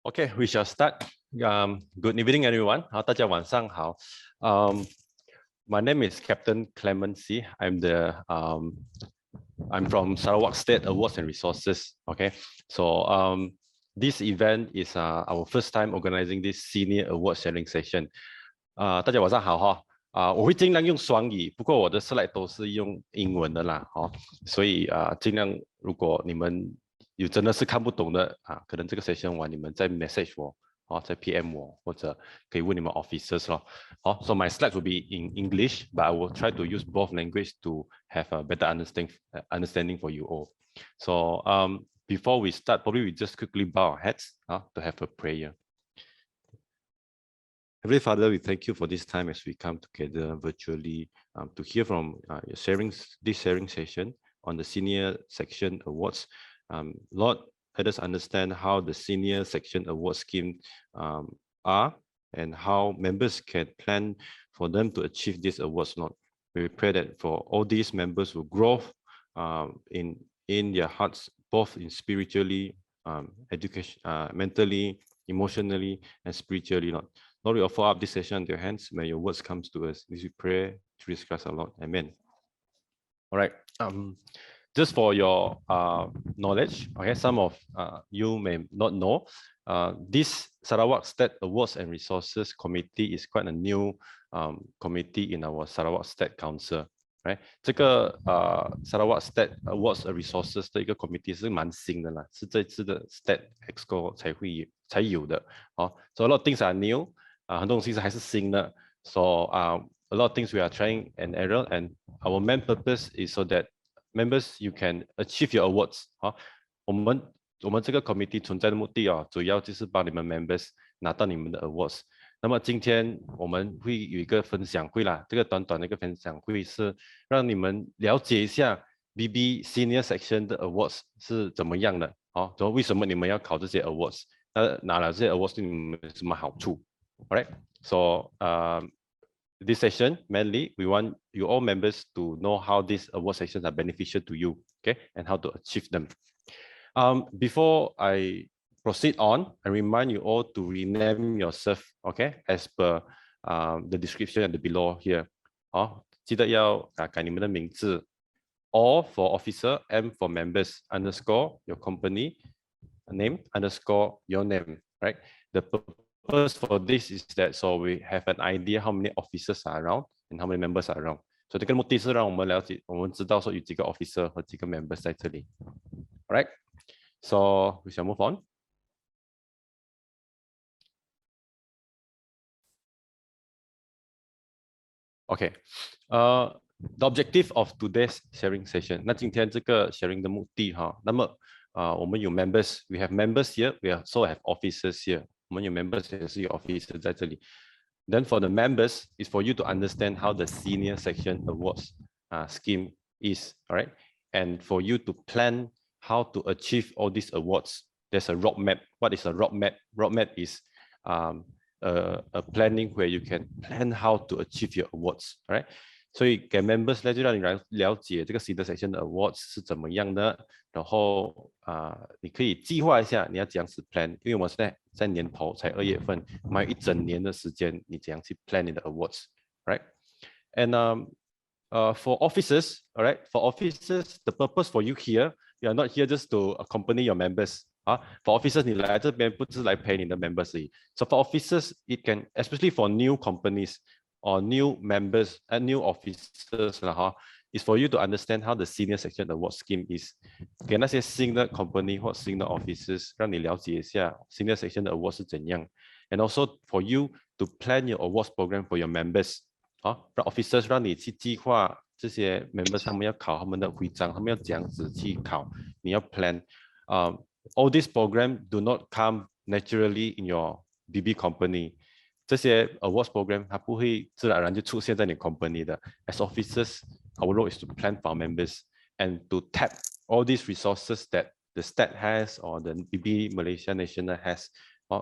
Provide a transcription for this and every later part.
Okay, we shall start. Good evening, everyone. 好，大家晚上好。My name is Captain Clemency. I'm from Sarawak State Awards and Resources. Okay, so this event is our first time organizing this senior award sharing session. 大家晚上好哈。我会尽量用双语，不过我的 slide 都是用英文的啦，所以尽量如果你们有真的是看不懂的可能这个 session 完你们再 message 我，再 PM 我，或者可以问你们 officers 咯。好 ，so my slides will be in English, but I will try to use both language to have a better understanding for you all. So before we start, probably we just quickly bow our heads to have a prayer. Heavenly Father, we thank you for this time as we come together virtually to hear from this sharing session on the senior section awards. Lord, let us understand how the senior section award scheme are and how members can plan for them to achieve these awards. Lord, we pray that for all these members will grow in their hearts, both in spiritually, education, mentally, emotionally, and spiritually, Lord. Lord, we offer up this session into your hands. May your words come to us. This we pray through Jesus Christ our Lord. Amen. All right. Just for your knowledge, okay, some of you may not know, this Sarawak State Awards and Resources Committee is quite a new committee in our Sarawak State Council. Right， 这个Sarawak State Awards and Resources 的一个 committee 是蛮新的啦，是这次的 State Exco 才有的。So a lot of things are new， 很多东西还是新的。So a lot of things we are trying and error, and our main purpose is so that members you can achieve your awards。我们这个 committee 存在的目的主要就是帮你们 members 拿到你们的 awards。那么今天我们会有一个分享会啦，这个短短的一个分享会是让你们了解一下 BB Senior Section 的 awards 是怎么样的，然后为什么你们要考这些 awards， 拿了这些 awards 对你们有什么好处。Alright, so this session mainly we want you all members to know how these award sections are beneficial to you, okay, and how to achieve them. Before I proceed on, I remind you all to rename yourself, okay, as per the description at the below here. 记得要改你们的名字 O for officer, M for members, underscore your company name, underscore your name, right? The purpose for this is that so we have an idea how many officers are around and how many members are around. So 这个目的是让我们了解，我们知道说有几个 officer 和几个 members 在这里。Alright, so we shall move on. Okay, the objective of today's sharing session. 那今天这个 sharing 的目的那么我们有 members, we have members here, we also have officers here. 我们有 members 也是有 officers 在这里。Then for the members, is for you to understand how the senior section awards scheme is, all right? And for you to plan how to achieve all these awards. There's a roadmap. What is a roadmap? Roadmap is a planning where you can plan how to achieve your awards, right? 所以给 members 呢，就让你了解这个 senior section 的 awards 是怎么样的，然后你可以计划一下你要怎样去 plan， 因为我们现在年头才2月份，我们有1整年的时间，你怎样去 plan 你的 awards, right? And for officers, all right, for officers, the purpose for you here, you are not here just to accompany your members. For officers, 你来这边不是来陪你的 members 而已。So for officers, it can, especially for new companies or new members and new officers is for you to understand how the senior section award scheme is. 给那些新的 company 或新的 officers 让你了解一下 senior section 的 award 是怎样。And also for you to plan your awards program for your members. 让 officers 让你去计划这些 members 他们要考他们的徽章，他们要怎样子去考，你要 plan. All these programs do not come naturally in your BB company. 这些 awards program 它不会自然而然就出现在你 company 的。As officers, our role is to plan for our members and to tap all these resources that the state has or the BB Malaysia National has.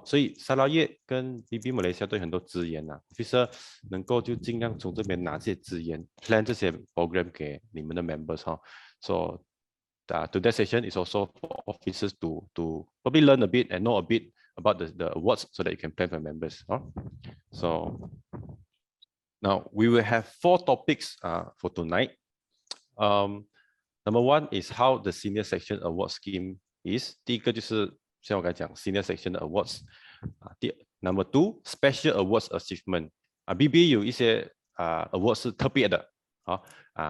所以沙捞越跟 BB Malaysia 都有很多资源officer 能够就尽量从这边拿这些资源 plan 这些 program 给你们的 members So today's session is also for officers to probably learn a bit and know a bit about the awards so that you can plan for members. So now we will have 4 topics for tonight. Number 1 is how the senior section award scheme is. 第一个就是像我刚才讲 senior section awards. Number 2 special awards achievement. BBA 有一些awards 是特别的，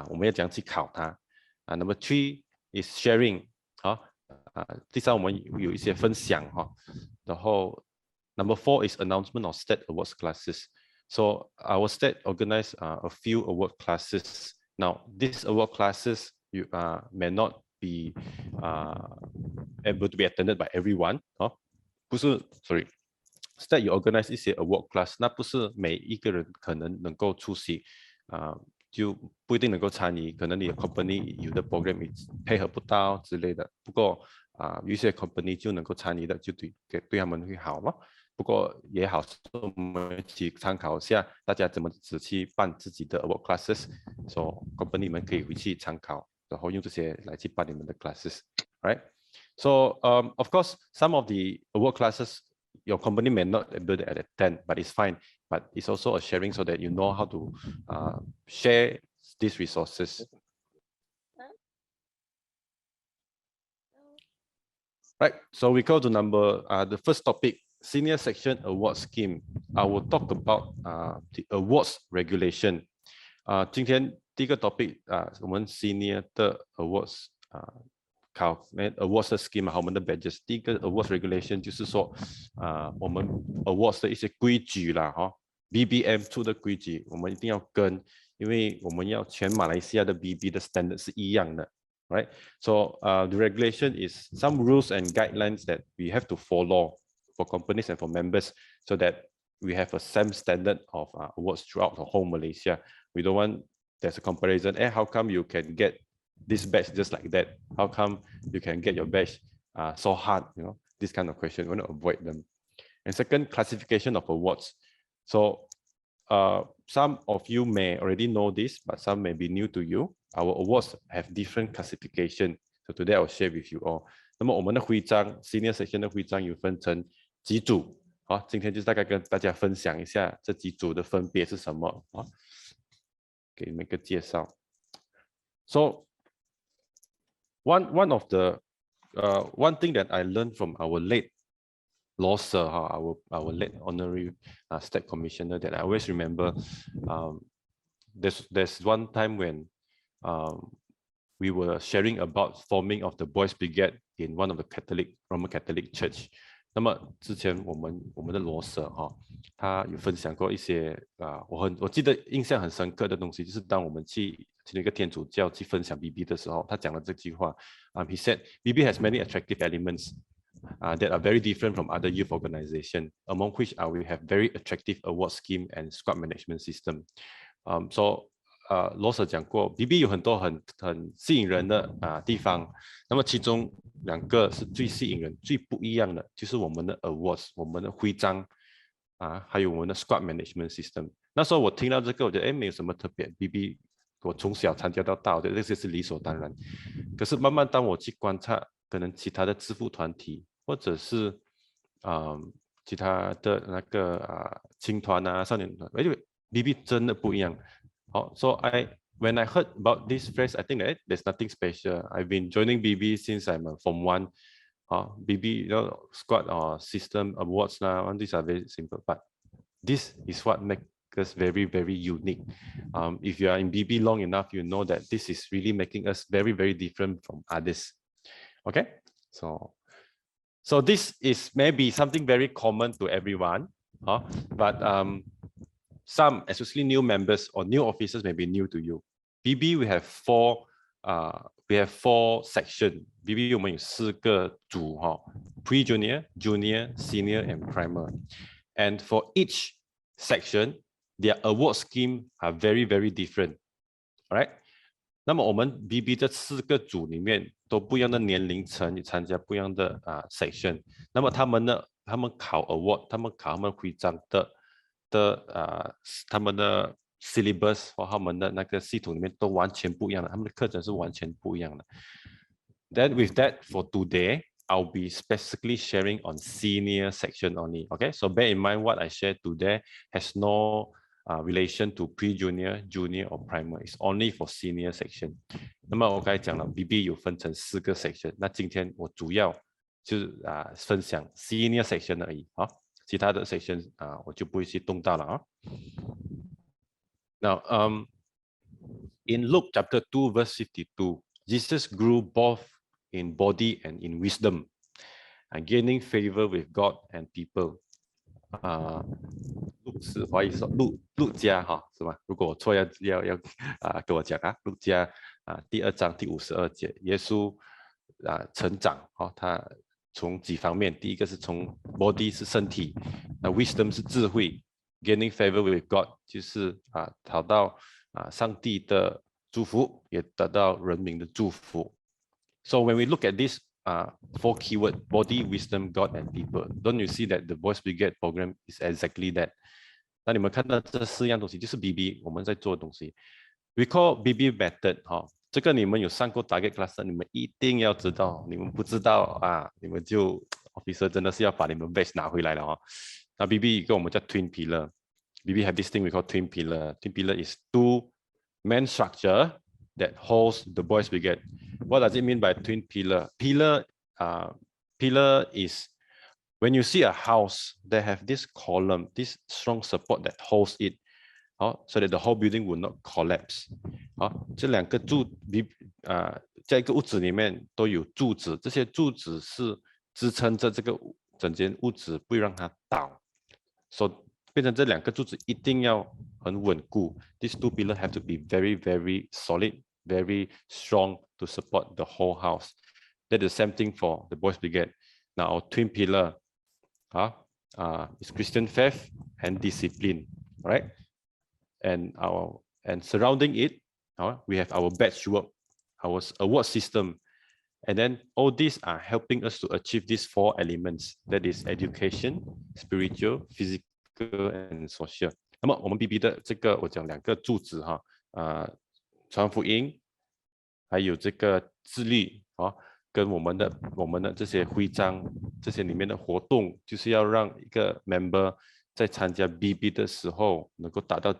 我们要怎样去考它。Number 3 is sharing. 第3我们有一些分享然后 Number 4 is announcement of state awards classes. So our state organized a few award classes. Now these award classes may not be able to be attended by everyone. 不是 sorry. State 有 organize 一些 award class， 那不是每一个人可能够出席，就不一定能够参与，可能你的 company 有的 program 配合不到之类的。不过有一些 company 就能够参与的，就对他们会好咯。不过也好，我们一起参考一下大家怎么去办自己的 award classes， 所以 company 们可以回去参考，然后用这些来去办你们的 classes，right？ So of course, some of the award classes your company may not be able to attend, but it's fine. But it's also a sharing so that you know how to share these resources. Right, so we go to the first topic, senior section award scheme. I will talk about the awards regulation. 今天第一个 topic 我们 senior 的 awards考 awards scheme 我们的 badges。 第一个 awards regulation 就是说我们 awards 的一些规矩啦BBM 出的规矩我们一定要跟，因为我们要全马来西亚的 BB 的 standard 是一样的。Right, so the regulation is some rules and guidelines that we have to follow for companies and for members, so that we have a same standard of awards throughout the whole Malaysia. We don't want there's a comparison. How come you can get this badge just like that? How come you can get your badge so hard? You know, this kind of question. We want to avoid them. And second, classification of awards. So some of you may already know this, but some may be new to you. Our awards have different classification. So today I'll share with you all. 那么我们的徽章 senior section 的徽章有分成几组，今天就大概跟大家分享一下这几组的分别是什么，给你们一个介绍。So one of the one thing that I learned from our late law sir, our late honorary state commissioner, that I always remember, there's one time when we were sharing about forming of the boys brigade in one of the Roman Catholic church. 那么之前我们的罗 Sir 他有分享过一些我记得印象很深刻的东西，就是当我们去其中一个天主教去分享 BB 的时候，他讲了这句话。He said BB has many attractive elements that are very different from other youth organizations, among which we have very attractive award scheme and squad management system. So 罗 Sir 讲过 BB 有很多很吸引人的地方，那么其中2个是最吸引人最不一样的，就是我们的 awards 我们的徽章还有我们的 squad management system。 那时候我听到这个我觉得没有什么特别， BB 我从小参加到大，我觉得这些是理所当然。可是慢慢当我去观察可能其他的支付团体或者是其他的那个青团少年团，BB 真的不一样。So when I heard about this phrase, I think that there's nothing special. I've been joining BB since I'm Form 1. BB, squad or system awards now, these are very simple, but this is what makes us very, very unique. If you are in BB long enough, you know that this is really making us very, very different from others. Okay, so this is maybe something very common to everyone, but some, especially new members or new officers, may be new to you. BB, we have 4 sections. BB 我们有4个组pre-junior, junior, senior, and primer. And for each section, their award scheme are very, very different. Alright? 那么我们 BB 这4个组里面都不一样的年龄层，也参加不一样的section。那么他们考 award， 他们考他们徽章他们的 syllabus 或他们的那个系统里面都完全不一样的，他们的课程是完全不一样的。Then with that, for today, I'll be specifically sharing on senior section only. Okay, so bear in mind what I shared today has no relation to pre-junior, junior or primer. It's only for senior section. 那么我刚才讲了 ，BB 有分成4个 section。那今天我主要就是分享 senior section 而已啊，其他的 section 我就不会去动到了啊。Now, in Luke chapter 2, verse 52, Jesus grew both in body and in wisdom, and gaining favor with God and people. 路是华语说路加哈是吧？如果我错要跟我讲啊。路加第2章第52节，耶稣成长他从几方面，第一个是从 body 是身体，那 wisdom 是智慧 ，gaining favor with God 就是讨到上帝的祝福，也得到人民的祝福。So when we look at this 4 keyword body, wisdom, God, and people. Don't you see that the Voice Brigade program is exactly that? 那你们看到这4样东西就是 BB 我们在做的东西。We call BB method 这个你们有上过 target class， 你们一定要知道。你们不知道你们就 officer 真的是要把你们 badge 拿回来了那 BB 一个我们叫 twin pillar。BB have this thing we call twin pillar. Twin pillar is 2 main structure that holds the Voice Brigade. What does it mean by twin pillar? Pillar is when you see a house, they have this column, this strong support that holds it, so that the whole building will not collapse. 这2个在一个屋子里面都有柱子，这些柱子是支撑着这个整间屋子，不会让它倒。So 变成这2个柱子一定要很稳固。These 2 pillars have to be very, very solid, very strong to support the whole house. That is the same thing for the Voice Brigade. Now, our twin pillar is Christian faith and discipline, right? And surrounding it, we have our badge work, our award system, and then all these are helping us to achieve these 4 elements. That is education, spiritual, physical, and social. 那么我们 BB 的这个我讲2个柱子传福音，还有这个自律跟我们的这些徽章，这些里面的活动，就是要让一个 member 在参加 BB 的时候，能够达到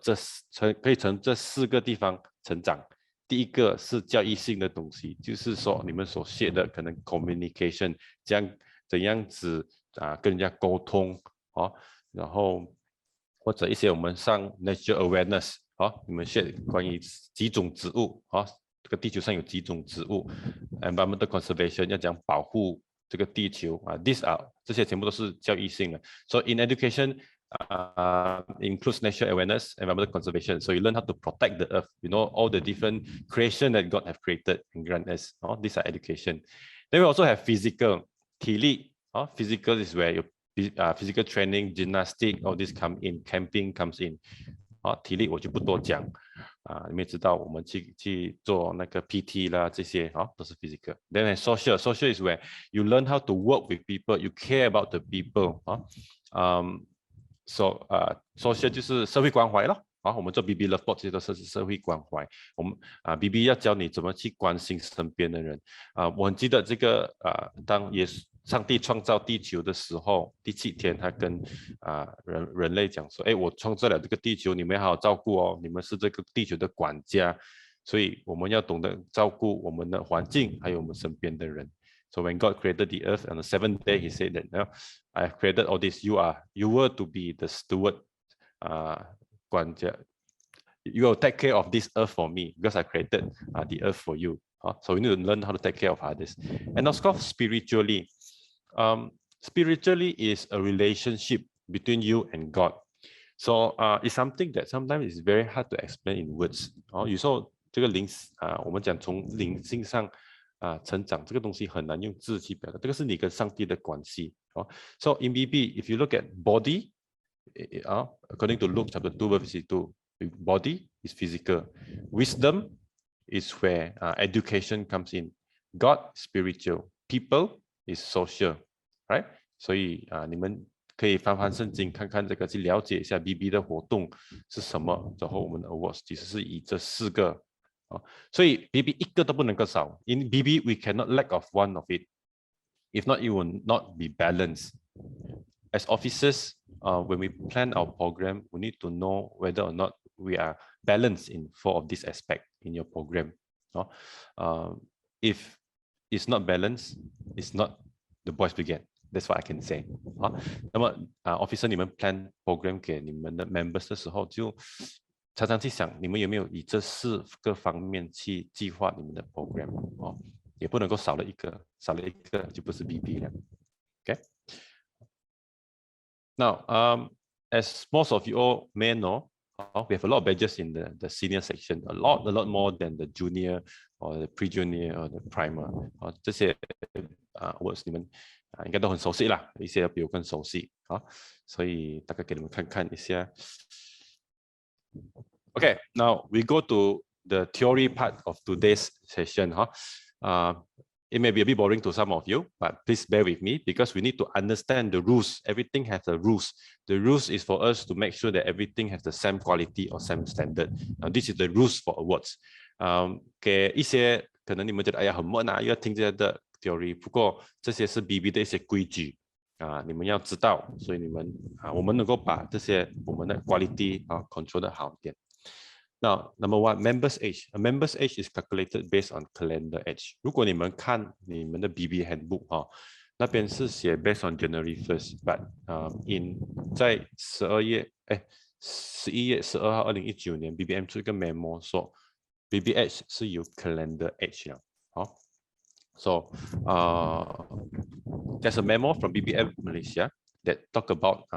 可以从这4个地方成长。第一个是教育性的东西，就是说你们所学的可能 communication， 怎样子跟人家沟通然后或者一些我们上 nature awareness 你们学关于几种植物这个地球上有几种植物 environmental conservation 要讲保护这个地球这些全部都是教育性的。So in education includes nature awareness, environmental conservation. So you learn how to protect the earth. You know all the different creation that God have created and grant us. These are education. Then we also have physical, 体力physical is where you physical training, gymnastic, all this come in. Camping comes in. 体力我就不多讲你们也知道我们去做那个 PT 啦，这些都是 physical. Then social is where you learn how to work with people, you care about the people. So social 就是社会关怀咯。我们做 BB Love Board 这些都是社会关怀。我们BB 要教你怎么去关心身边的人。我很记得这个当上帝创造地球的时候，第7天他跟人类讲说，我创造了这个地球，你们要好好照顾哦，你们是这个地球的管家，所以我们要懂得照顾我们的环境，还有我们身边的人。So when God created the earth on the 7th day, He said that, I have created all this. You were to be the steward, 管家. You will take care of this earth for me because I created the earth for you. So we need to learn how to take care of others. And of course, spiritually. Spiritually is a relationship between you and God. So it's something that sometimes is very hard to explain in words. 有时候这个我们讲从灵性上成长这个东西很难用字去表达，这个是你跟上帝的关系。So in BB, if you look at body, according to Luke chapter 2 verse 52, body is physical. Wisdom is where education comes in. God spiritual. People is social, right? 所以你们可以翻翻圣经看看这个，去了解一下 BB 的活动是什么。然后我们的 awards 其实是以这4个。所以 BB 一个都不能够少。In BB we cannot lack of one of it. If not, it will not be balanced. As officers, when we plan our program, we need to know whether or not we are balanced in 4 of these aspects in your program. If it's not balanced, it's not the Boys Brigade. That's what I can say. 那么officer 你们 plan program 给你们的 members 的时候，就常常去想，你们有没有以这4个方面去计划你们的 program 也不能够少了一个就不是 BB 了。Okay. Now, as most of you all may know, we have a lot of badges in the senior section, a lot more than the junior or the pre-junior or the primer. 这些awards 你们应该都很熟悉啦，一些比我更熟悉所以大概给你们看看一下。Okay, now we go to the theory part of today's session. It may be a bit boring to some of you, but please bear with me because we need to understand the rules. Everything has the rules. The rules is for us to make sure that everything has the same quality or same standard. Now, this is the rules for awards. 给一些可能你们觉得哎呀很闷又要听这些的 theory， 不过这些是 BB 的一些规矩你们要知道，所以你们我们能够把这些我们的 quality control 得好一点。Now, number 1, member's age. A member's age is calculated based on calendar age. 如果你们看你们的 BB handbook 那边是写 based on January 1st, but在11月12号2019年 BBM 出一个 memo 说 BB age 是有 calendar age 了So there's a memo from BBM Malaysia that talk about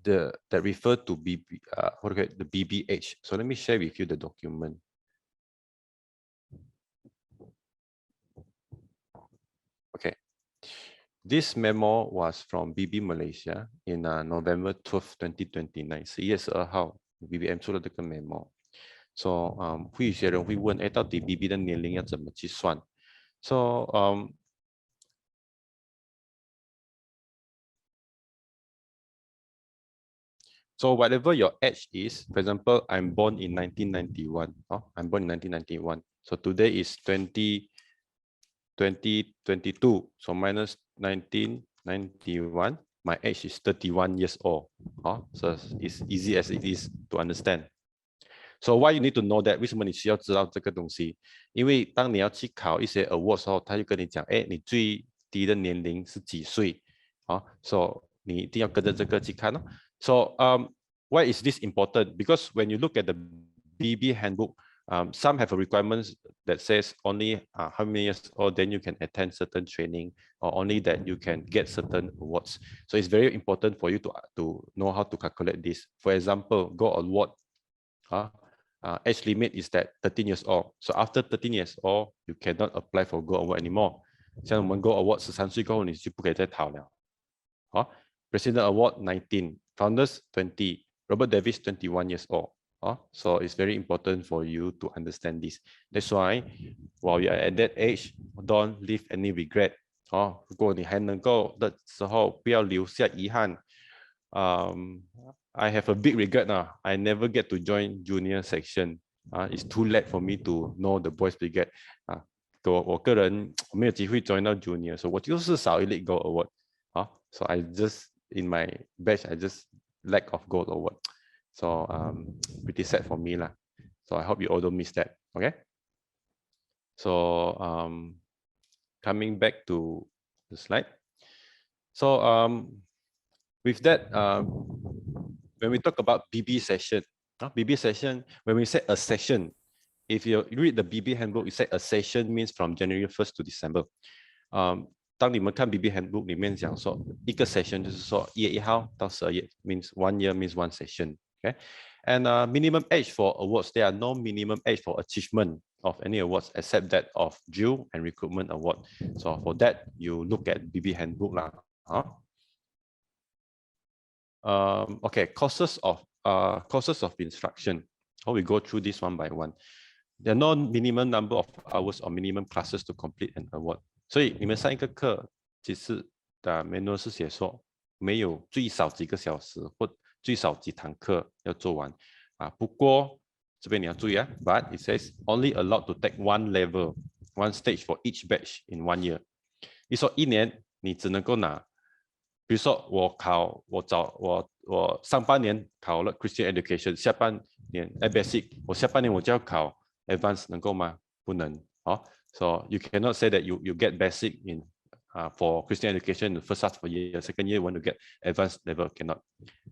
that refer to the BBH. So let me share with you the document. Okay, this memo was from BB Malaysia in November 12, 2029. 11月12号 BBM 出了这个 memo. So 会有些人会问，到底 BB 的年龄要怎么计算？ So So whatever your age is, for example, I'm born in 1991. I'm born in 1991. So today is 2022. So minus 1991, my age is 31 years old. So it's easy as it is to understand. So why you need to know that? 为什么你需要知道这个东西？因为当你要去考一些 award 时候，他就跟你讲，你最低的年龄是几岁？So 你一定要跟着这个去看So why is this important? Because when you look at the BB handbook, some have a requirements that says only how many years old then you can attend certain training, or only that you can get certain awards. So it's very important for you to know how to calculate this. For example, Gold Award, age limit is that 13 years old. So after 13 years old, you cannot apply for Gold Award anymore. 像我们 Gold Award 13岁过后你就不可以再考了。President Award 19, Founders 20, Robert Davis 21 years old. So it's very important for you to understand this. That's why while you are at that age, don't leave any regret. 如果你还能够的时候，不要留下遗憾。I have a big regret now. I never get to join junior section. It's too late for me to know the Boys Brigade. 我个人没有机会 join 到 junior, so 我就是少一粒 Gold Award. So I just in my batch, I just lack of Gold Award. So pretty sad for me lah. So I hope you all don't miss that. Okay. So coming back to the slide. So with that, when we talk about BB session, when we say a session, if you read the BB handbook, you say a session means from January 1st to December. 当你们看 BB handbook 里面讲说一个 session 就是说1月1号到12月 means 1 year means 1 session. Okay, and minimum age for awards, there are no minimum age for achievement of any awards except that of drill and recruitment award. So for that, you look at BB handbook lah. Okay, courses of instruction. How we go through this one by one. There are no minimum number of hours or minimum classes to complete an award. 所以你们上一个课其实的 manual 是写说没有最少几个小时或最少几堂课要做完不过这边你要注意but it says only allowed to take one level, one stage for each batch in 1 year. 你说1年你只能够拿，比如说我上半年考了 Christian Education， 下半年 Basic， 我下半年我就要考 Advanced， 能够吗？不能。So you cannot say that you get basic in for Christian education in the first half of the year, second year you want to get advanced level, cannot.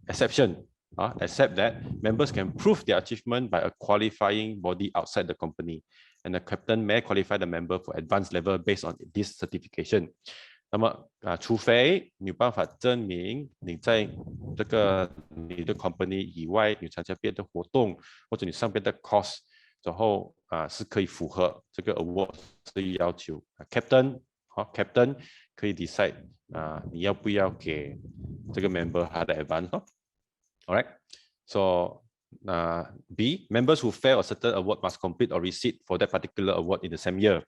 Exception, except that members can prove their achievement by a qualifying body outside the company, and the captain may qualify the member for advanced level based on this certification. 那么除非你有办法证明你在你的 company 以外，你参加别的活动，或者你上别的 course， 然后是可以符合这个 award 的要求。Captain 可以 decide 你要不要给这个 member 他的 advance。Alright, so B, members who fail a certain award must complete or receipt for that particular award in the same year.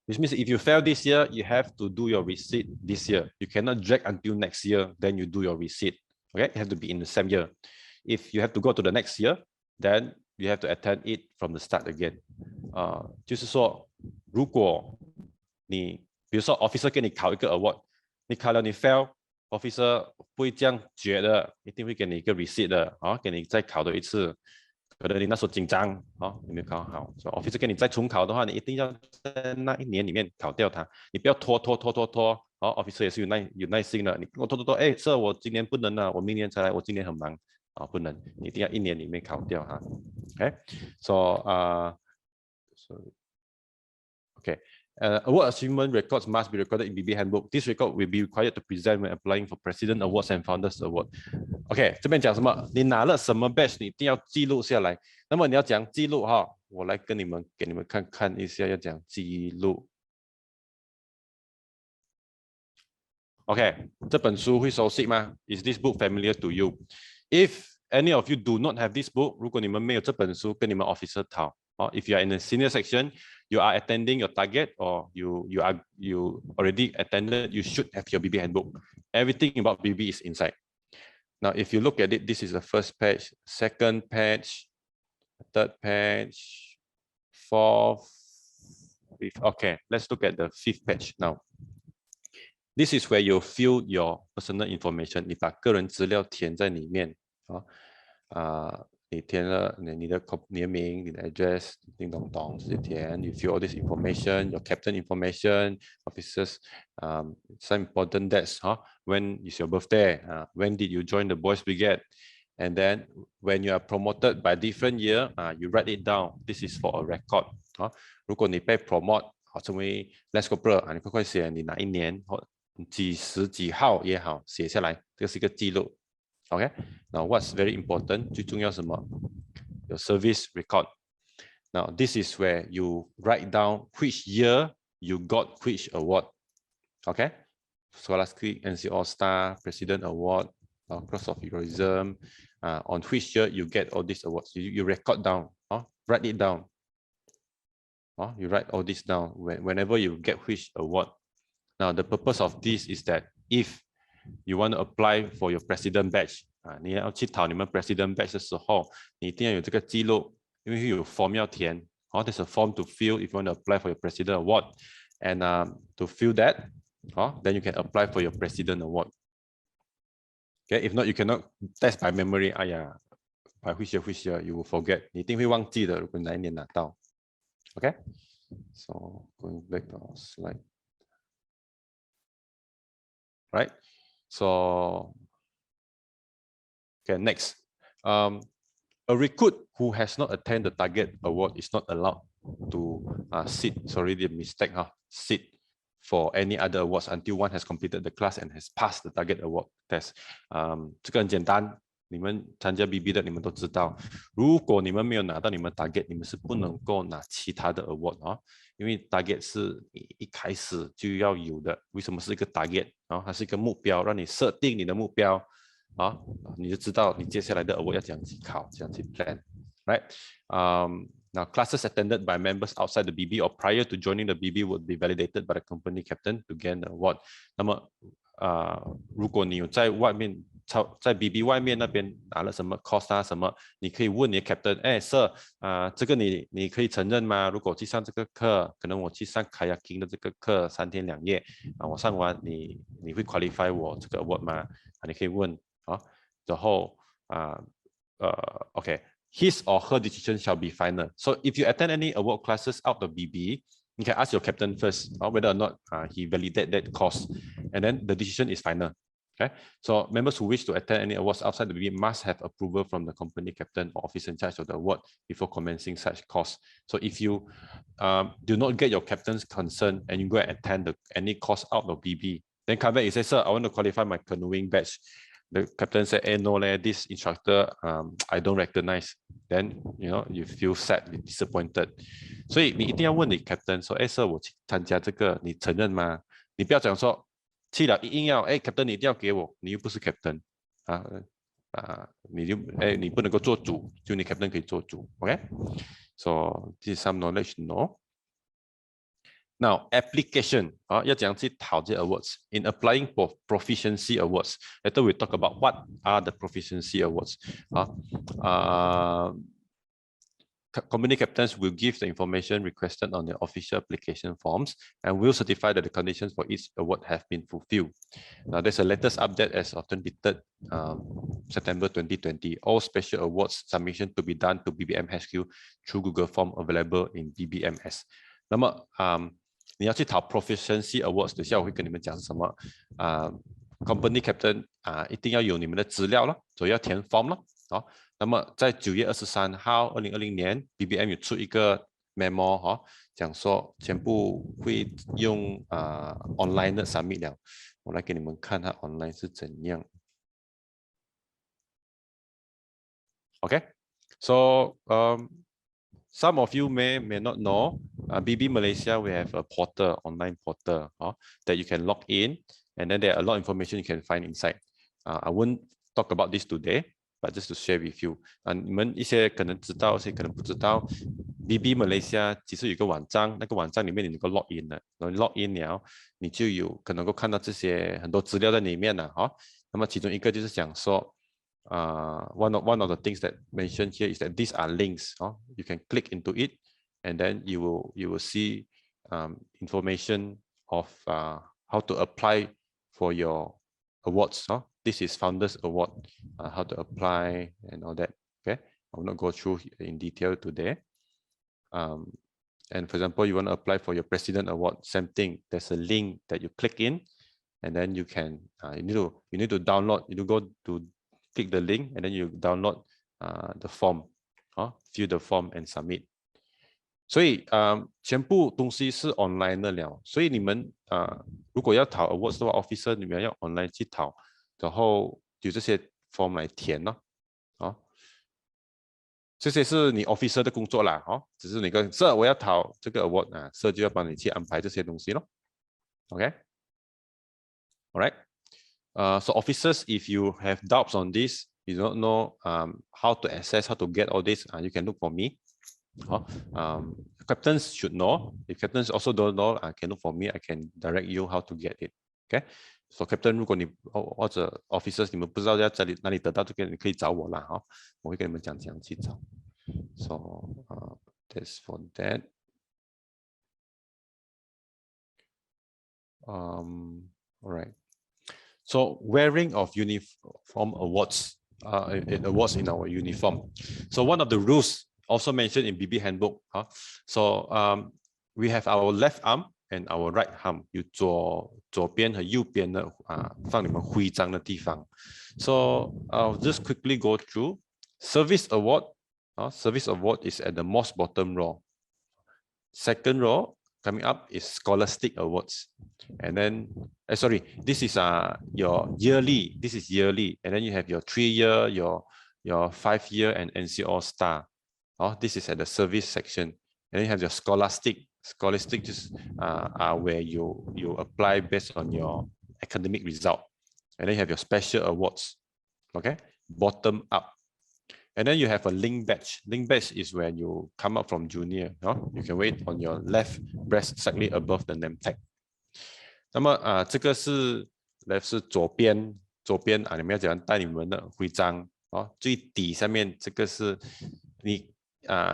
Which means if you fail this year, you have to do your receipt this year. You cannot drag until next year, then you do your receipt. Okay, it has to be in the same year. If you have to go to the next year, then you have to attend it from the start again. 就是说，如果你比如说 officer 给你考一个 award， 你考了你 fail，officer 不会这样觉得，一定会给你一个 receipt 的，给你再考多一次。可能你那时候紧张，你没有考好，所以 officer 给你再重考的话，你一定要在那1年里面考掉它，你不要拖。officer 也是有耐心的，你跟我拖，sir 我今年不能了，我明年才来，我今年很忙，不能，你一定要1年里面考掉哈。Okay, so okay. Award achievement records must be recorded in BB Handbook. This record will be required to present when applying for President Awards and Founders Award. OK， 这边讲什么？你拿了什么 badge， 你一定要记录下来。那么你要讲记录哈，我来给你们看一下，要讲记录。OK， 这本书会熟悉吗 ？Is this book familiar to you? If any of you do not have this book， 如果你们没有这本书，跟你们 officer 讨。If you are in the senior section, you are attending your target, or you already attended, you should have your BB handbook. Everything about BB is inside. Now, if you look at it, this is the first page, second page, third page, fourth, fifth. Okay, let's look at the fifth page now. This is where you fill your personal information. 你把个人资料填在里面你填了你的名、你的 address， 叮咚咚直接填。You fill all this information, your captain information, officers, some important dates. When is your birthday? When did you join the Boys Brigade? And then when you are promoted by different year, you write it down. This is for a record. 如果你被 promote 成为 Lance Corporal， 你快写你哪一年或几时几号也好，写下来，这是一个记录。Okay, now what's very important? 最重要什么 ？Your service record. Now this is where you write down which year you got which award. Okay, Scholastic NC All Star, President Award, Cross of Heroism. On which year you get all these awards? You record down. Write it down. You write all this down whenever you get which award. Now the purpose of this is that if you want to apply for your president badge 你要去讨你们 president badge 的时候，你一定要有这个记录，因为有 form 要填。There's a form to fill if you want to apply for your president award, and to fill that, then you can apply for your president award. Okay, if not, you cannot test by memory. 哎呀，by which year you will forget， 你一定会忘记的。如果哪一年拿到 ，OK。So going back to our slide, right? So, okay, next. A recruit who has not attained the target award is not allowed to sit. Sorry, the mistake. Sit for any other awards until one has completed the class and has passed the target award test. 这个很简单，你们参加 BB 的，你们都知道，如果你们没有拿到你们 target， 你们是不能够拿其他的 award 因为 target 是一开始就要有的。为什么是一个 target？ 它是一个目标，让你设定你的目标你就知道你接下来的 award 要怎样去考，这样去 plan， right？ Now classes attended by members outside the BB or prior to joining the BB would be validated by the company captain to gain the award。那么如果你有在外面在 BB 外面那边拿了什么 course 啊什么，你可以问你的 captain， 哎 Sir 这个你可以承认吗？如果去上这个课，可能我去上 kayaking 的这个课3天2夜我上完你会 qualify 我这个 award 吗？你可以问然后OK。His or her decision shall be final. So if you attend any award classes out of BB, you can ask your captain first whether or not he validated that course, and then the decision is final. Okay, so members who wish to attend any awards outside the BB must have approval from the company captain or officer in charge of the award before commencing such course. So if you do not get your captain's consent and you go and attend any course out of BB, then come back and say, Sir, I want to qualify my canoeing batch. The captain said, "Hey, no, this instructor, I don't recognize." Then you feel sad, disappointed. 所以你一定要问你 captain 说，哎 ，Sir， 我去参加这个，你承认吗？你不要讲说去了硬要，哎 ，captain 你一定要给我，你又不是 captain 你不能够做主，就你 captain 可以做主 ，OK？So this is some knowledge to know. Now, application 要怎样去讨这 awards? In applying for proficiency awards, later we talk about what are the proficiency awards. Company captains will give the information requested on the official application forms and will certify that the conditions for each award have been fulfilled. Now, there's a latest update as of 23rd September 2020. All special awards submission to be done to BBM HQ through Google Form available in BBMS. 那么你要去讨 proficiency awards， 等下我会跟你们讲是什么company captain 一定要有你们的资料了，所以要填 form 了那么在9月23号2020年 BBM 有出一个 memo 讲说全部会用online 的 submit 了，我来给你们看它 online 是怎样。Okay, so some of you may not know, BB Malaysia, we have a portal, online portal that you can log in, and then there are a lot of information you can find inside. I won't talk about this today, but just to share with you. 你们一些可能知道，一些可能不知道。BB Malaysia 其实有一个网站，那个网站里面你能够 log in 的，然后 log in 了，你就有可能够看到这些很多资料在里面了那么其中一个就是讲说。one of the things that mentioned here is that these are links. You can click into it, and then you will see information of how to apply for your awards. This is Founders Award, how to apply and all that. Okay, I will not go through in detail today. And for example, you want to apply for your President Award, same thing. There's a link that you click in, and then you can you need to download. You go to click the link and then you download the form, fill the form and submit. 所以全部东西是 online 的了。所以你们如果要讨 awards 的话 ，officer 你们要 online 去讨，然后有这些 form 来填这些是你 officer 的工作啦只是你跟 Sir 我要讨这个 award Sir 就要帮你去安排这些东西咯。OK， alright。So officers, if you have doubts on this, you don't know how to access, how to get all this, you can look for me. Captains should know. If captains also don't know, can look for me. I can direct you how to get it. Okay. So captain, 如果你或者 officers 你们不知道在哪里得到这个，你可以找我啦我会跟你们讲怎样去找。So that's for that. All right. So wearing of uniform awards, awards in our uniform. So one of the rules also mentioned in BB handbook. So we have our left arm and our right arm. 有左边和右边的放你们徽章的地方。So I'll just quickly go through. Service award. Service award is at the most bottom row. Second row. Coming up is scholastic awards, and then sorry, this is your yearly. This is yearly, and then you have your 3-year, your 5-year, and NC All Star. This is at the service section, and then you have your scholastic. Scholastic just are where you apply based on your academic result, and then you have your special awards. Okay, bottom up. And then you have a link badge. Link badge is when you come up from junior. You can wear it on your left breast slightly above the name tag. 那么这个是 left 是左边左边啊，你们要怎样带你们的徽章哦？最底下面这个是你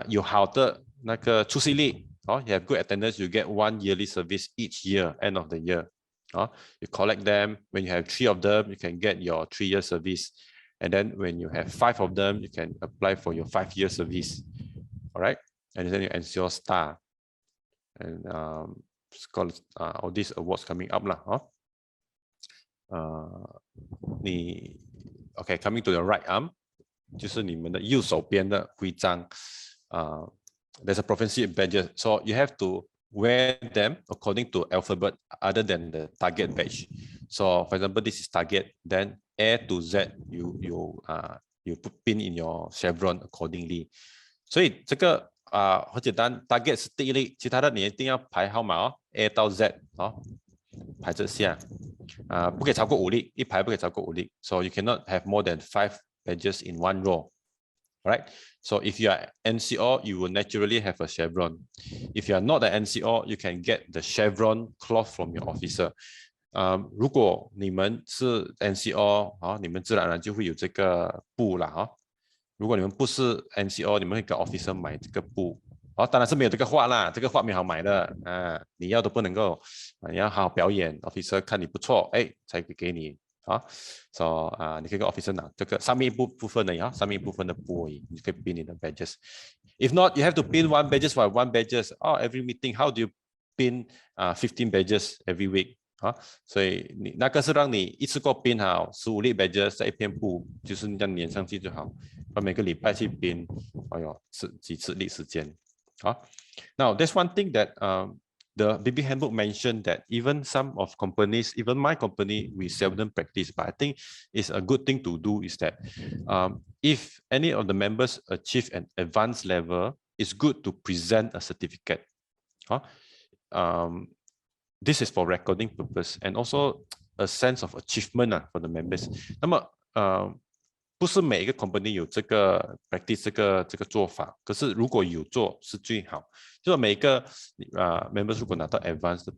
有好的那个出席率哦 ，you have good attendance, you get 1 yearly service each year, end of the year. You collect them. When you have 3 of them, you can get your 3-year service. And then when you have 5 of them, you can apply for your 5-year service. All right. And then you ensure star. And it's called all these awards coming up lah. OK, coming to the right arm, 就是你们的右手边的徽章。There's a proficiency badge, so you have to wear them according to alphabet other than the target badge. So for example, this is target, then A to Z you put pin in your chevron accordingly. 所以这个很简单 ，target 是第一类，其他的你一定要排号码哦 ，A 到 Z 哦，排这下不可以超过5粒，一排不可以超过5粒。So you cannot have more than 5 badges in one row. Right? So if you are NCO, you will naturally have a chevron. If you are not an NCO, you can get the chevron cloth from your officer. 如果你们是 NCO 你们自然而然就会有这个布啦如果你们不是 NCO， 你们会跟 officer 买这个布当然是没有这个画啦，这个画没好买的你要都不能够你要好好表演 ，officer 看你不错，才会给你。so 你可以跟 officer 拿这个上面一部分的上面一部分的布而已，你可以 pin 你的 badges。If not, you have to pin 1 badges for 1 badges. Every meeting, how do you pin 15 badges every week? 所以你那个是让你一次过 pin 好15粒 badges 在一片布，就是这样粘上去就好。每个礼拜去 pin， 几次历时间。Now there's one thing that the BB handbook mentioned that even some of companies, even my company, we seldom practice, but I think it's a good thing to do is that if any of the members achieve an advanced level, it's good to present a certificate. This is for recording purpose and also a sense of achievement for the members. 那么不是每一个 company 有这个 practice 这个做法，可是如果有做是最好。就是每一个members 如果拿到 advanced 的，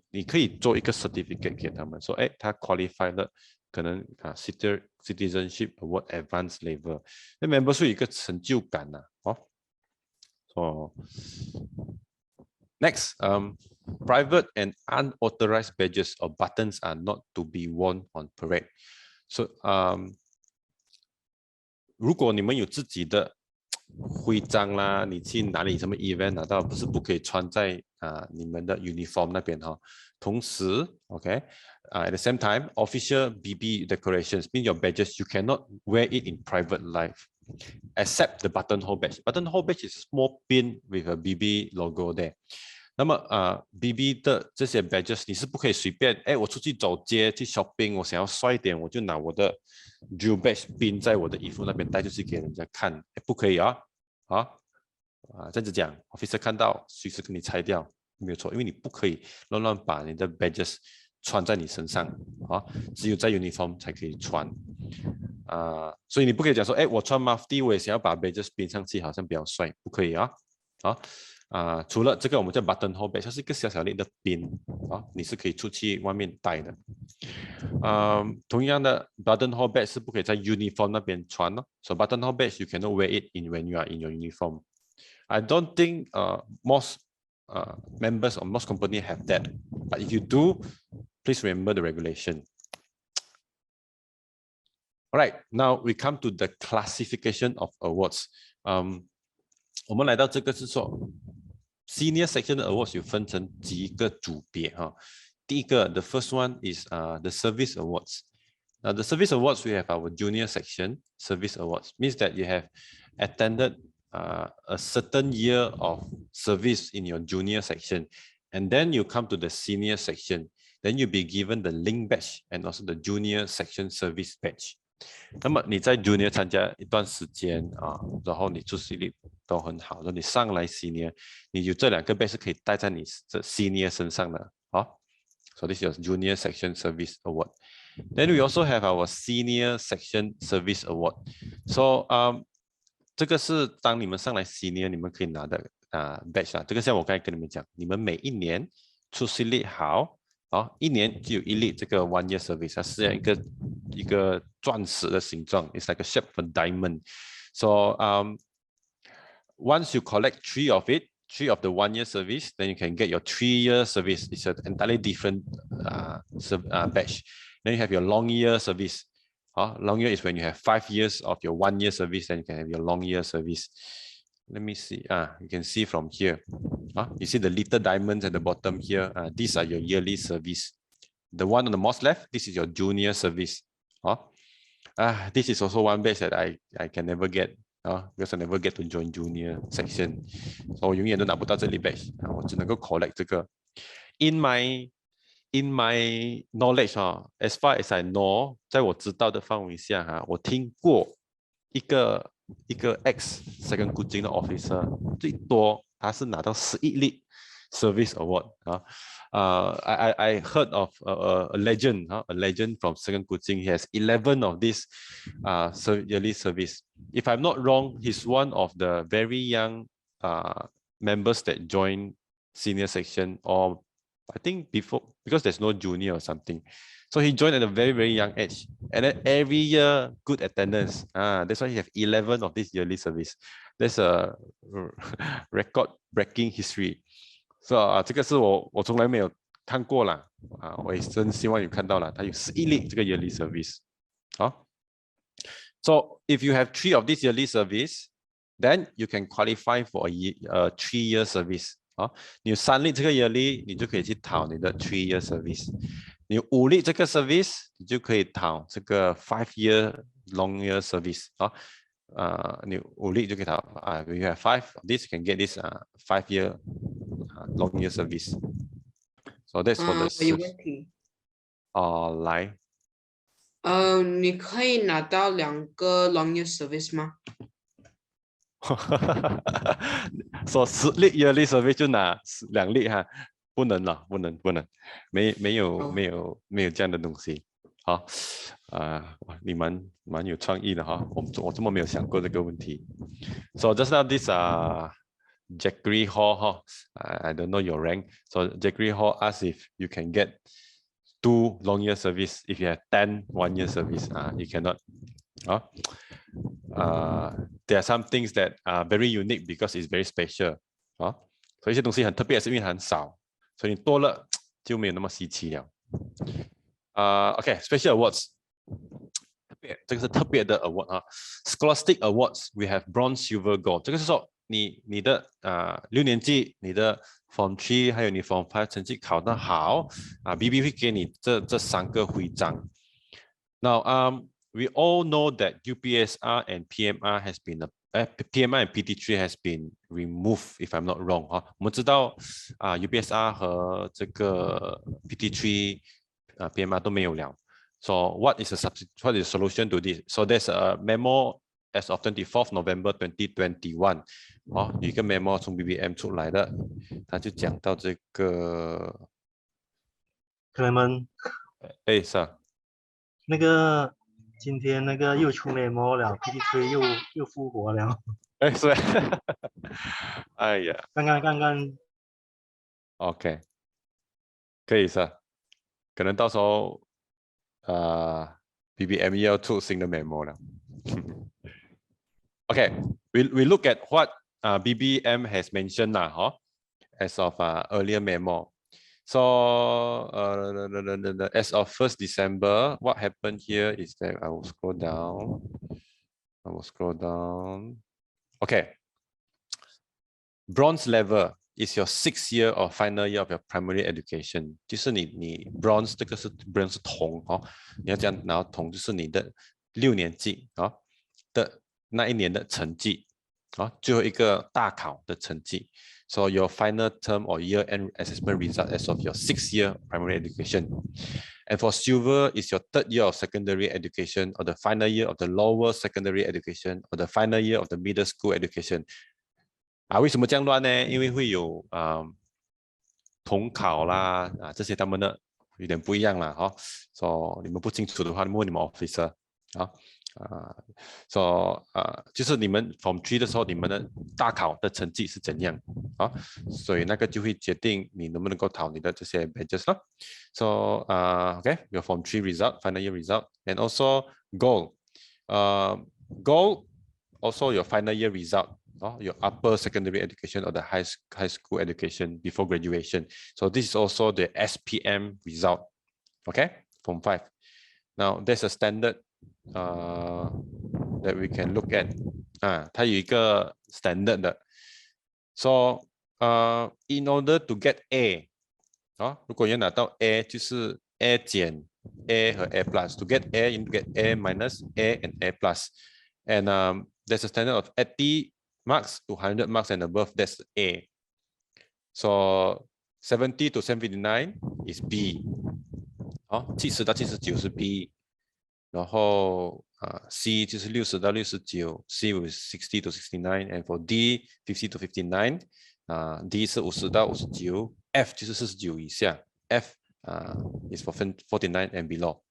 你可以做一个 certificate 给他们，说他 qualified 了，可能citizenship award advanced level， 那 members 会有一个成就感Next, private and unauthorized badges or buttons are not to be worn on parade. So, 如果你们有自己的徽章啦，你去哪里什么 event 拿到，不可以穿在你们的 uniform 那边同时 at the same time, official BB decorations mean your badges, you cannot wear it in private life, except the buttonhole badge. Buttonhole badge is a small pin with a BB logo there. 那么BB 的这些 badges 你是不可以随便我出去走街去 shopping 我想要帅一点我就拿我的 drill badge pin 在我的衣服那边带出去给人家看不可以这样子讲 officer 看到随时跟你拆掉没有错因为你不可以乱把你的 badges 穿在你身上只有在 uniform 才可以穿所以你不可以讲说我穿 mufti 我也想要把 badges pin 上去好像比较帅不可以除了这个我们叫 buttonhole badge 它是一个小小的 pin 你是可以出去外面戴的同样的 buttonhole badge 是不可以在 uniform 那边穿so buttonhole badge you cannot wear it when you are in your uniform. I don't think most members of most companies have that, but if you do, please remember the regulation. All right, now we come to the classification of awards. 我们来到这个是说 Senior section awards 有分成几个组别第一个 the first one is the service awards. Now the service awards we have our junior section service awards means that you have attended a certain year of service in your junior section and then you come to the senior section then you'll be given the link badge and also the junior section service badge. 那么你在 junior 参加一段时间然后你出席率都很好，然后你上来 senior， 你有这2个 badge 是可以带在你这 senior 身上的So this is your junior section service award. Then we also have our senior section service award. So 这个是当你们上来 senior 你们可以拿的badge 这个像我刚才跟你们讲，你们每一年出席率好一年就有一例这个 one year service， 它是一个钻石的形状 ，it's like a shape of a diamond. So once you collect 3 of it, 3 of the 1 year service, then you can get your 3-year service. It's an entirely different batch. Then you have your long year service. Long year is when you have 5 years of your 1 year service, then you can have your long year service. Let me see. You can see from here. You see the little diamonds at the bottom here. These are your yearly service. The one on the most left, this is your junior service. This is also one batch that I can never get. Because I never get to join junior section. So 我永远都拿不到这里 batch. 我只能够 collect 这个。In my knowledge, as far as I know, 在我知道的范围下，我听过一个 ex second Kuching 的 officer 最多他是拿到11例 service award. I heard of a legend from second Kuching. He has 11 of this yearly service. If I'm not wrong, he's one of the very young members that joined senior section, or I think before, because there's no junior or something. So he joined at a very, very young age. And then every year, good attendance. That's why he have 11 of this yearly service. That's a record-breaking history. So 这个是我从来没有看过啦。我也真希望有看到啦。他有11例这个 yearly service。So if you have 3 of this yearly service, then you can qualify for a 3-year service. 你有3例这个 yearly， 你就可以去讨你的 3-year service。你有5例这个 service， 你就可以讨这个 5-year long year service。你有5例就可以讨。If you have 5 of this, you can get this 5-year long year service. So that's for the 我有问题。来。你可以拿到2个 long year service 吗？So 10例 yearly service 就拿2例哈，不能了，不能，没有这样的东西。好，你蛮有创意的哈，我这么没有想过这个问题。So just now this Jackery Hall, I don't know your rank. So Jackery Hall asks if you can get 2 long year service. If you have 10 1-year service, you cannot. There are some things that are very unique because it's very special. 所以一些东西很特别，是因为很少，所以你多了就没有那么稀奇了。Okay, special awards. 这个是特别的 award Scholastic Awards, we have bronze, silver, gold. 这个是说你的6年级，你的 Form 3还有你 Form 5成绩考得好，BB 会给你这3个徽章。Now, we all know that UPSR and PMR has been PMR and PT3 has been removed, if I'm not wrong. 我们知道UPSR 和这个 PT3 PMR 都没有了。So what is the solution to this? So there's a memo as of 24th November 2021. 有一个 memo 从 BBM 出来的，他就讲到这个。Clement， Sir， 那个今天那个又出 memo 了 ，PT3 又复活了。是。哎呀，刚刚。OK， 可以Sir，可能到时候BBM 要出新的 memo 了。Okay, we look at what BBM has mentioned now, as of earlier memo. So as of 1st December, what happened here is that I will scroll down. Okay, bronze level is your 6th year or final year of your primary education. 就是你 bronze 这个是 bronze 是铜你要这样拿到铜就是你的6年级的那一年的成绩最后一个大考的成绩。So your final term or year-end assessment result as of your 6th year primary education. And for silver is your 3rd year of secondary education or the final year of the lower secondary education or the final year of the middle school education. 为什么这样乱呢？因为会有统考啦这些他们的有点不一样啦So 你们不清楚的话，你问你们 officer 好，so 就是你们 Form 3的时候，你们的大考的成绩是怎样啊？所以那个就会决定你能不能够考你的这些 badges 咯。So okay, your Form 3 result, final year result, and also goal. Goal also your final year result, your upper secondary education or the high school education before graduation. So this is also the SPM result. Okay, Form 5. Now there's a standard that we can look at. 它有一个 standard 的。So in order to get A, 如果要拿到 A 就是 A 减 A 和 A plus. To get A, you need to get A minus A and A plus. And there's a standard of 80 marks to 100 marks and above. That's A. So 70 to 79 is B. 70到79是 B. 然后C 就是60到69 ，C was 60 to 69 and for D 50 to 59 D 是50到59 F 就是49以下 F is for 49 and below.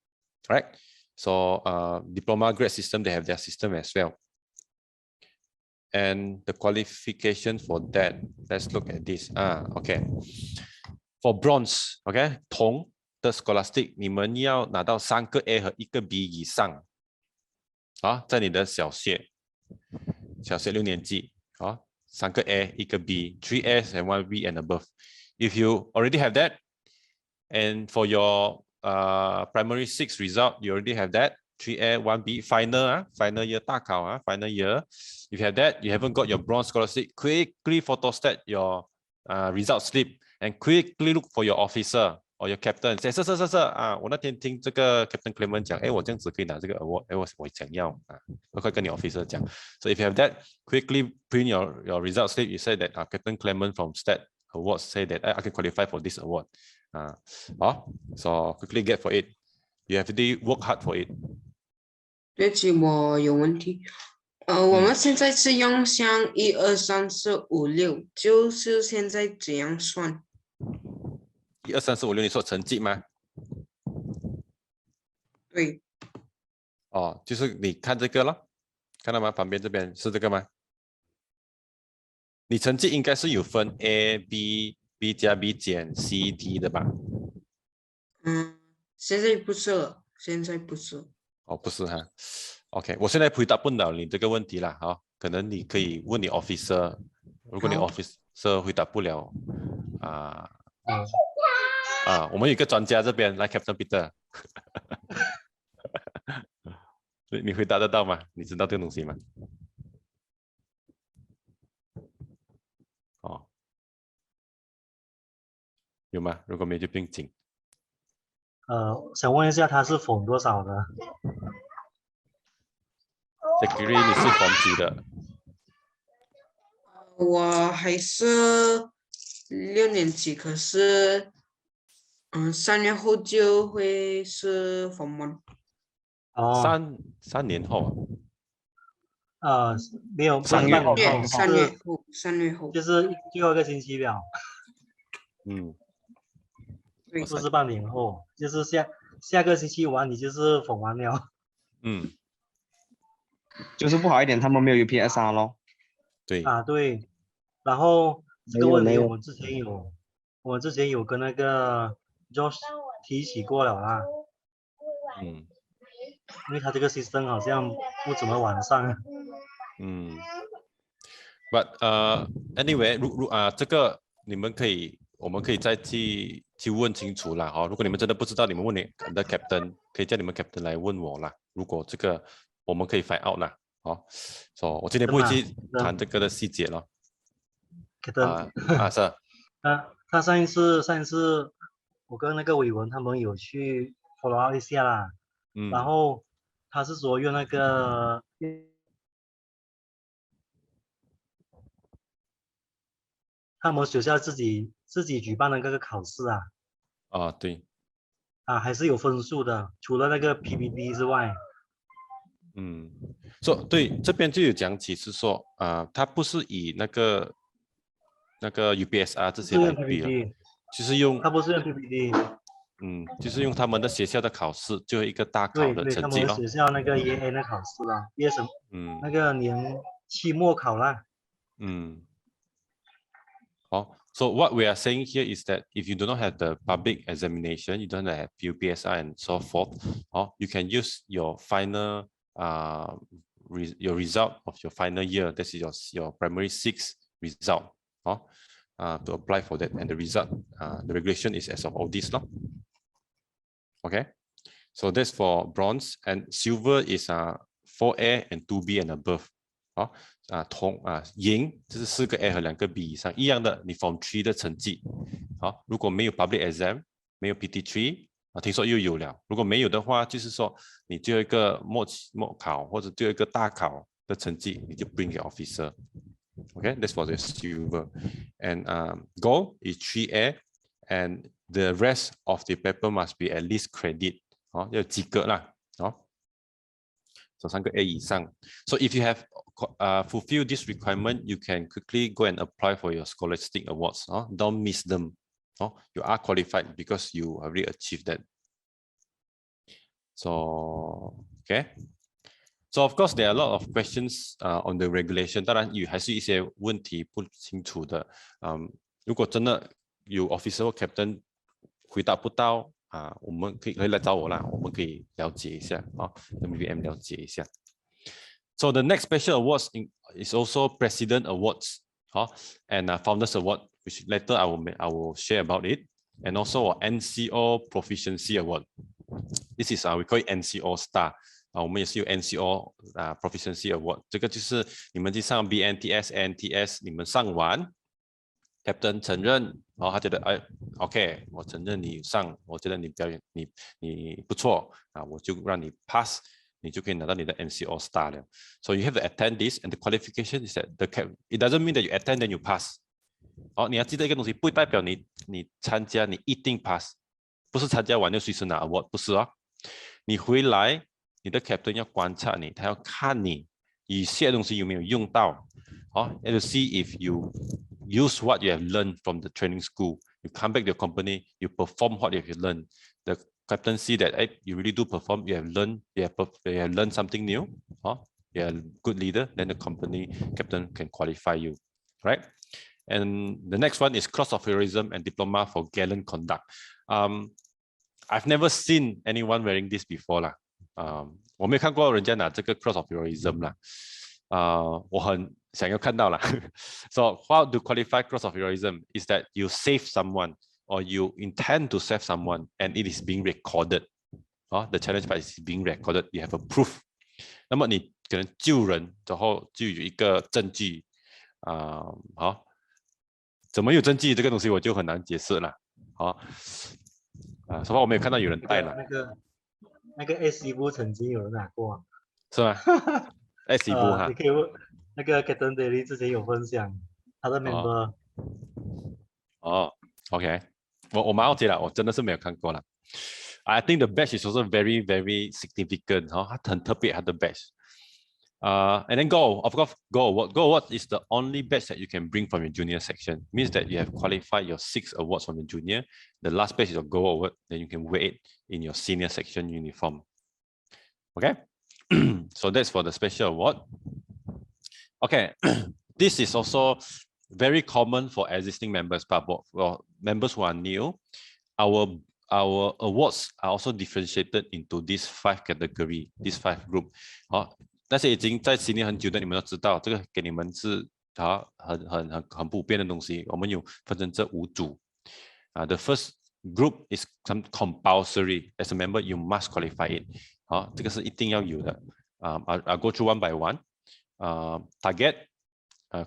Right? So diploma grade system, they have their system as well. And the qualification for that, let's look at this. Okay. For bronze, okay, 铜的 scholastic 你们要拿到3个 A 和1个 B 以上在你的小学6年级3个 A 1个 B 3 A's and 1 B and above. If you already have that, and for your primary 6 result, you already have that 3A 1 B final final year 大考final year. If you have that, you haven't got your bronze scholastic, quickly photostat your result slip and quickly look for your officer or your captain. Say 是我那天听这个 Captain Clement 讲，我这样子可以拿这个 award，我想要快跟你 officer 讲。So if you have that, quickly print your result slip. You say that Captain Clement from Stat Awards say that I can qualify for this award. So quickly get for it. You have to work hard for it. 对不起，我有问题。我们现在是用像1、2、3、4、5、6，就是现在怎样算？1、2、3、4、5、6，你说成绩吗？对。就是你看这个咯，看到吗？旁边这边是这个吗？你成绩应该是有分 A、B、B 加 B 减 C、D 的吧？现在不是了，现在不是。不是哈。OK， 我现在回答不了你这个问题了可能你可以问你 officer， 如果你 officer 回答不了我们有一个专家这边来 Captain Peter 你回答得到吗？你知道这个东西吗？有吗？如果没有就不用紧。想问一下他是 Form 多少的？Zachary 你是 Form 几的？我还是6年级，可是3年后就会是 Form 1。3年后没有3月后，3月后就是最后一个星期了。对，不是半年后，就是下个星期完你就是Form 完了。就是不好一点，他们没有 UPSR 咯。对对，然后这个问题没有我们之前有跟那个 Josh 提起过了啦。因为他这个 system 好像不怎么完善。But anyway， 这个我们可以再去问清楚啦如果你们真的不知道，你们问你的 captain， 可以叫你们 captain 来问我啦。如果这个我们可以 find out 啦so 我今天不会去谈这个的细节咯。是。他上一次我跟那个伟文他们有去 follow up 一下啦。然后他是说用那个他们学校自己举办的那个考试对。还是有分数的，除了那个 PPT 之外。对，这边就有讲起是说它不是以那个 UPSR 这些来比了，就是用它不是用 PPT。就是用他们的学校的考试，就一个大考的对，他们成绩咯。学校那个EN的考试啦，那个年期末考啦。好。So what we are saying here is that if you do not have the public examination, you don't have PUPSI and so forth, you can use your final your result of your final year. This is your primary 6 result, to apply for that, and the result, the regulation is as of all this law. Okay, so that's for bronze, and silver is 4A and 2B and above. 银就是4个 A 和2个 B 以上，一样的，你 Form 3的成绩。好，如果没有 Public Exam， 没有 PT3， 听说又有了。如果没有的话，就是说你最后一个末考或者最后一个大考的成绩，你就 bring your officer. Okay, that's for the silver. And gold is 3A, and the rest of the paper must be at least credit. 要及格啦。So 3个 A 以上。So if you have fulfill this requirement, you can quickly go and apply for your scholastic awards. Don't miss them. You are qualified because you already achieved that. So okay. So of course there are a lot of questions on the regulation. 当然还是一些问题不清楚的。如果真的有 officer 或 captain 回答不到，我们可以来找我啦，我们可以了解一下，MVM 了解一下。So the next special awards is also President Awards, and Founders Award, which later I will share about it, and also NCO Proficiency Award. This is we call it NCO Star. 我们也是有 NCO Proficiency Award. 这个就是你们去上 BNTS、NTS， 你们上完 ，Captain 承认，他觉得OK， 我承认你上，我觉得你表演你不错我就让你 pass。你就可以拿到你的 NCO Star 了。So you have to attend this, and the qualification is that it doesn't mean that you attend then you pass. 你要记得一个东西，不代表你参加你一定 pass， 不是参加完就随时拿 award， 不是你回来，你的 captain 要观察你，他要看你以下东西有没有用到。and to see if you use what you have learned from the training school. You come back to your company, you perform what you have learned. The captain see that you really do perform, you have learned something new, you're a good leader, then the company captain can qualify you, right? And the next one is Cross of Heroism and Diploma for Gallant Conduct. I've never seen anyone wearing this before 啦，我没有看过人家拿这个 Cross of Heroism 啦，我很想要看到啦。So how to qualify Cross of Heroism is that you save someone, or you intend to save someone, and it is being recorded. The challenge part is being recorded. You have a proof. 那么你可能救人，然后就有一个证据。怎么有证据这个东西我就很难解释了。所以我没有看到有人带了。那个 S 部曾经有人拿过，是吗？S 部哈。你可以问那个 Captain Daily 之前有分享他的 member。OK。我蛮好奇了，我真的是没有看过了。I think the badge is also very, very significant. 它很特别，它的 badge。And then Gold, of course, Gold Award is the only badge that you can bring from your junior section. Means that you have qualified your 6 awards from the junior. The last badge is your Gold Award. Then you can wear it in your senior section uniform. Okay, so that's for the special award. Okay, this is also very common for existing members, but for members who are new, our awards are also differentiated into these 5 categories, these 5 groups. 但是已经在senior很久的，你们都知道，这个给你们是很普遍的东西。我们有分成这5组。The first group is some compulsory. As a member, you must qualify it. 这个是一定要有的。I'll go through one by one. Target,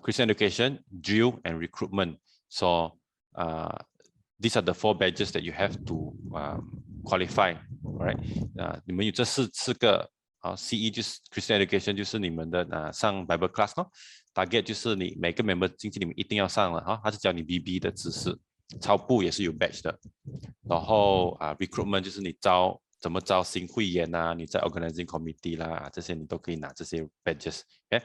Christian education, drill, and recruitment. So these are the 4 badges that you have to qualify. Alright? 你们有这四个。CE 就是 Christian Education， 就是你们的上 Bible Class 咯。Target 就是你每个 member 进去你们一定要上了它是教你 VB 的知识。超部也是有 badge 的。然后Recruitment 就是你怎么招新会员你在 Organizing Committee 啦，这些你都可以拿这些 badges。Okay?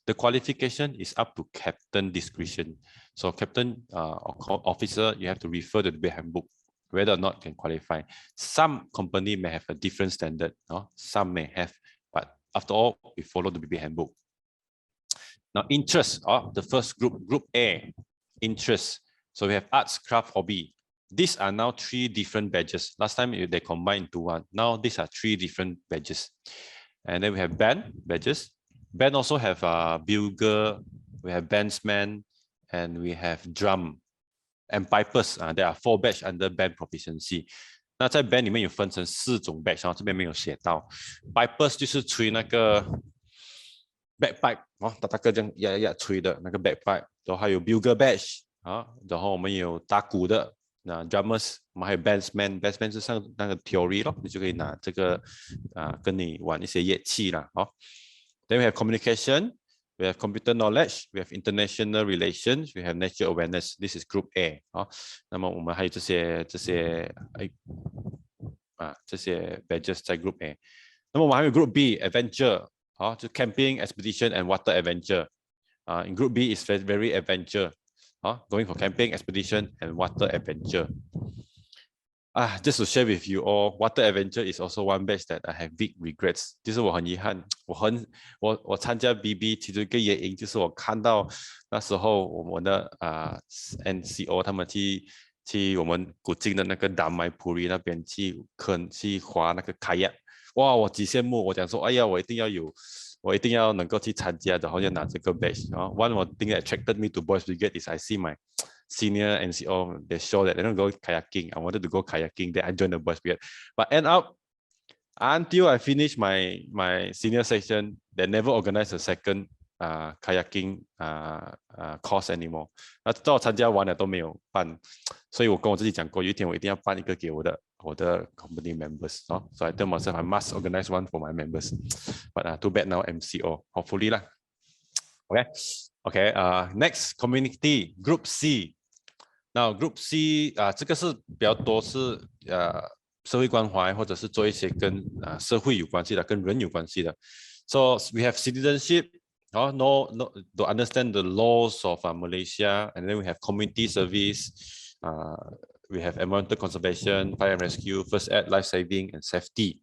The qualification is up to Captain discretion. So Captain officer, you have to refer to the handbook. whether or not can qualify. Some company may have a different standard, some may have, but after all, we follow the BB handbook. Now, interest, the first group, Group A, interest. So we have arts, craft, hobby. These are now 3 different badges. Last time they combined into one. Now these are 3 different badges. And then we have band badges. Band also have bugle, we have bandsman, and we have drum and pipers. There are 4 badge under band proficiency. 那在 band 里面有分成4种 badge， 然后这边没有写到。Pipers 就是吹那个 bagpipe， 大大个这样呀呀吹的那个 bagpipe， 然后还有 bugle badge 然后我们有打鼓的。那 drummers 我们还有 bandsman 是上那个 theory 咯，你就可以拿这个跟你玩一些乐器啦。Then we have communication, we have computer knowledge, we have international relations, we have nature awareness. This is Group A 那么我们还有这些 badges 在 Group A。那么我们还有 Group B adventure 就 camping, expedition and water adventure. In Group B is very adventure. Going for camping, expedition, and water adventure. Just to share with you all, water adventure is also one batch that I have big regrets. 就是我很遗憾，我参加 BB 其中一个原因就是我看到那时候我们的NCO 他们去我们古晋的那个达麦普里那边去划那个kayak，哇，我极羡慕，我讲说，哎呀，我一定要能够去参加的，好像拿这个 badge。One more thing that attracted me to Boys Brigade is I see my senior NCO, they show that they don't go kayaking. I wanted to go kayaking, then I joined the Boys Brigade. But end up, until I finished my senior section, they never organized a second kayaking course anymore. 那到参加完了都没有办，所以我跟我自己讲过，有一天我一定要办一个给我的 company members. So I tell myself I must organize one for my members. But too bad now MCO. Hopefully lah. Okay. Next community Group C. Now Group C 这个是比较多是社会关怀或者是做一些跟社会有关系的，跟人有关系的。So we have citizenship. To understand the laws of Malaysia, and then we have community service. We have environmental conservation, fire and rescue, first aid, life saving, and safety.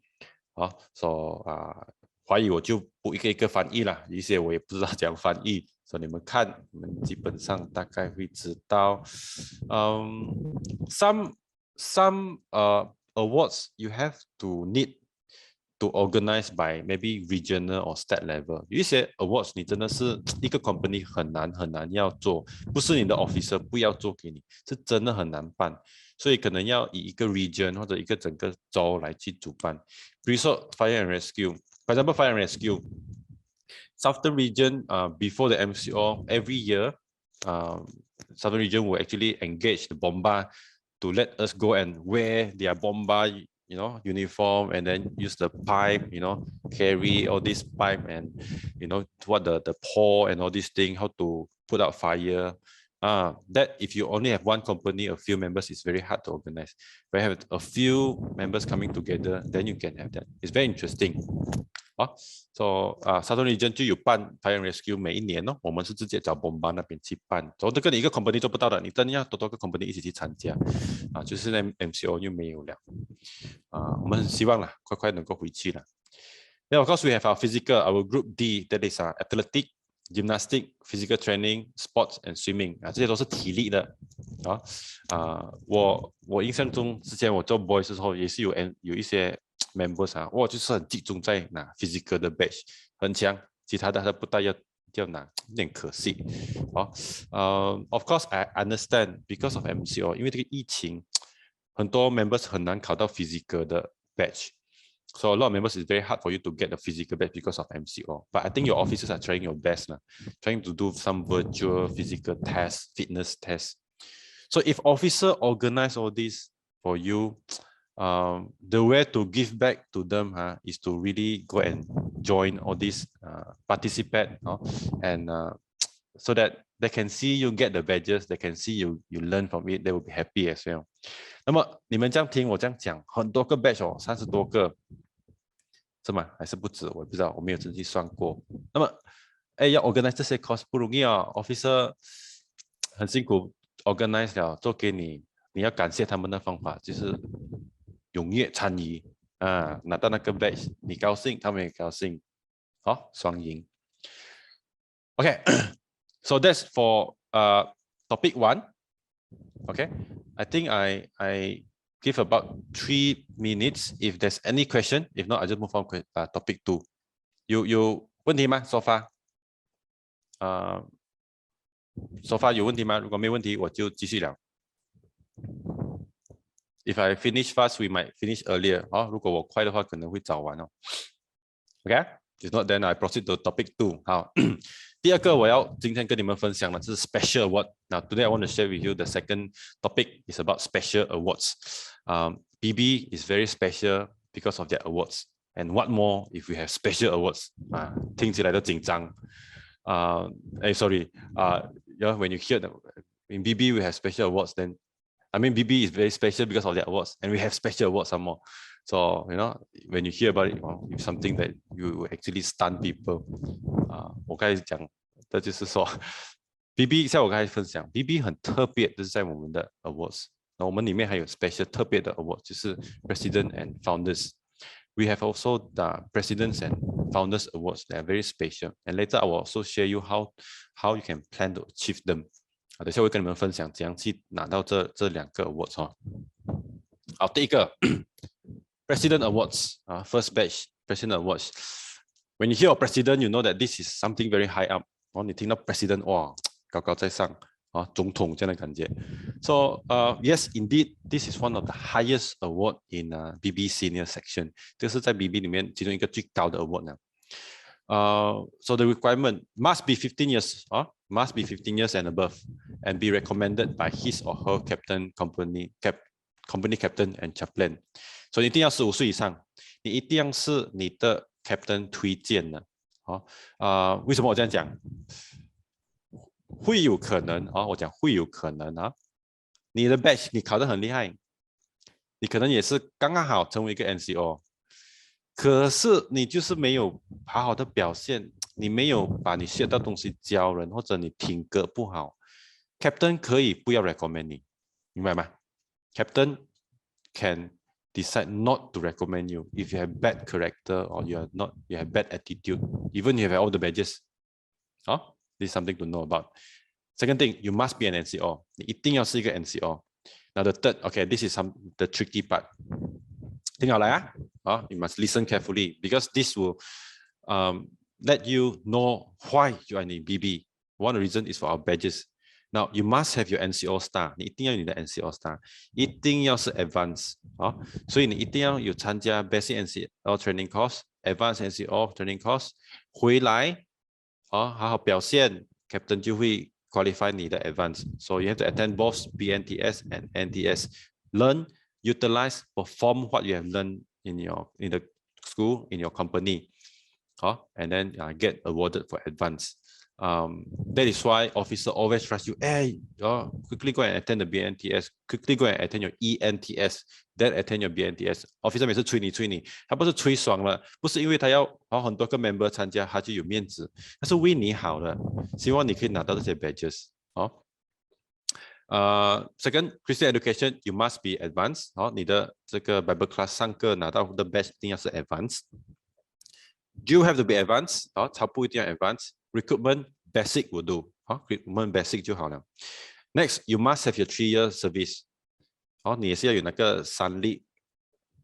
So 华语我就不一个一个翻译啦，一些我也不知道怎样翻译，所以你们看，你们基本上大概会知道。Some awards you have to need to organize by maybe regional or state level. 有一些 awards 你真的是一个 company 很难要做，不是你的 officer 不要做给你，是真的很难办，所以可能要以一个 region 或者一个整个州来去主办。比如说 fire and rescue, for example fire and rescue, Southern region before the MCO every year, Southern region will actually engage the bomba to let us go and wear their bomba uniform and then use the pipe, carry all this pipe and, what the pour and all these things, how to put out fire. That if you only have one company, a few members, it's very hard to organize. But have a few members coming together, then you can have that. It's very interesting. So Southern Region 就有办 Fire and Rescue 每一年我们是直接找 Bomba 那边去办，所以这个你一个 company 做不到的，你真的要多个 company 一起去参加就是在 MCO 又没有了我们很希望快快能够回去了。Then of course we have our physical, our Group D, that is athletic, gymnastic, physical training, sports and swimming 这些都是体力的我印象中之前我做 boys 的时候也是有一些members 就是很集中在拿 physical 的 badge 很强，其他的他不大要拿，有点可惜Of course I understand because of MCO， 因为这个疫情很多 members 很难考到 physical 的 badge， so a lot of members is very hard for you to get the physical badge because of MCO, but I think your officers are trying your best trying to do some virtual physical tests, fitness tests. So if officer organize all this for you, the way to give back to them is to really go and join all these, participate and so that they can see you get the badges, they can see you learn from it, they will be happy as well. 那么你们这样听我这样讲，很多个 badge 30多个，是吗？还是不止？我不知道，我没有真去算过。那么要 organize 这些 course 不容易officer 很辛苦 organize 了做给你你要感谢他们的方法就是踊跃参与啊，拿到那个 badge， 你高兴，他们也高兴，好，双赢。Okay, so that's for topic 1. Okay, I think I give about 3 minutes. If there's any question, if not, I just move on to topic 2. 有问题吗 ？So far， so far 有问题吗？如果没问题，我就继续聊。If I finish fast, we might finish earlier. 如果我快的话，可能会早完哦。Okay, if not, then I proceed to topic 2. 好，第二个我要今天跟你们分享的是 special award. Now today I want to share with you the second topic is about special awards. BB is very special because of their awards. And what more if we have special awards? 听起来都紧张。Sorry. When you hear that in BB we have special awards, then I mean BB is very special because of their awards, and we have special awards some more. So when you hear about it, it's something that you actually stun people. 我刚才讲的就是说 ，BB 像我刚才分享 ，BB 很特别，就是在我们的 awards。那我们里面还有 special 特别的 award， 就是 President and Founders. We have also the Presidents and Founders Awards. They are very special. And later I will also share you how you can plan to achieve them. 等下我会跟你们分享怎样去拿到这2个 awards 哦。好，第一个 President Awards first batch President Awards. When you hear of President, you know that this is something very high up. 你听到 President 哇，高高在上总统这样的感觉。So yes, indeed, this is one of the highest award in BB Senior Section. 这是在 BB 里面其中一个最高的 award 呢。So the requirement must be 15 years, must be 15 years and above, and be recommended by his or her captain, company captain and chaplain. So 你一定要15岁以上，你一定要是你的 captain 推荐的。为什么我这样讲？会有可能我讲会有可能你的 batch 你考得很厉害，你可能也是刚刚好成为一个 NCO， 可是你就是没有好好的表现，你没有把你学到东西教人，或者你品格不好 ，Captain 可以不要 recommend 你，明白吗 ？Captain can decide not to recommend you if you have bad character or you have bad attitude, even if you have all the badges. This is something to know about. Second thing, you must be an NCO. 你一定要是一个 NCO. Now the third, okay, this is the tricky part. 听好了you must listen carefully because this will let you know why you are in BB. One reason is for our badges. Now you must have your NCO star. 你一定要有你的 NCO star. 一定要是 advance. 所以你一定要有参加 basic NCO training course, advanced NCO training course. 回来好好表现 ，Captain 就会 qualify 你的 advance. So you have to attend both BNTS and NTS. Learn, utilize, perform what you have learned in the school, in your company. And then get awarded for advance. That is why officer always trust you. Hey, quickly go and attend the BNTS. Quickly go and attend your ENTS. Then attend your BNTS. Officer 每次催你，他不是催爽了，不是因为他要很多个 member 参加，他就有面子，他是为你好的，希望你可以拿到这些 badges。Second, Christian education, you must be advanced. 你的这个 Bible class 上课拿到的 badge 一定要是 advanced. You have to be advanced. 超不一定要 advanced. Recruitment basic will do. Recruitment basic 就好了。Next, you must have your 3-year service. 你也是要有那个3例，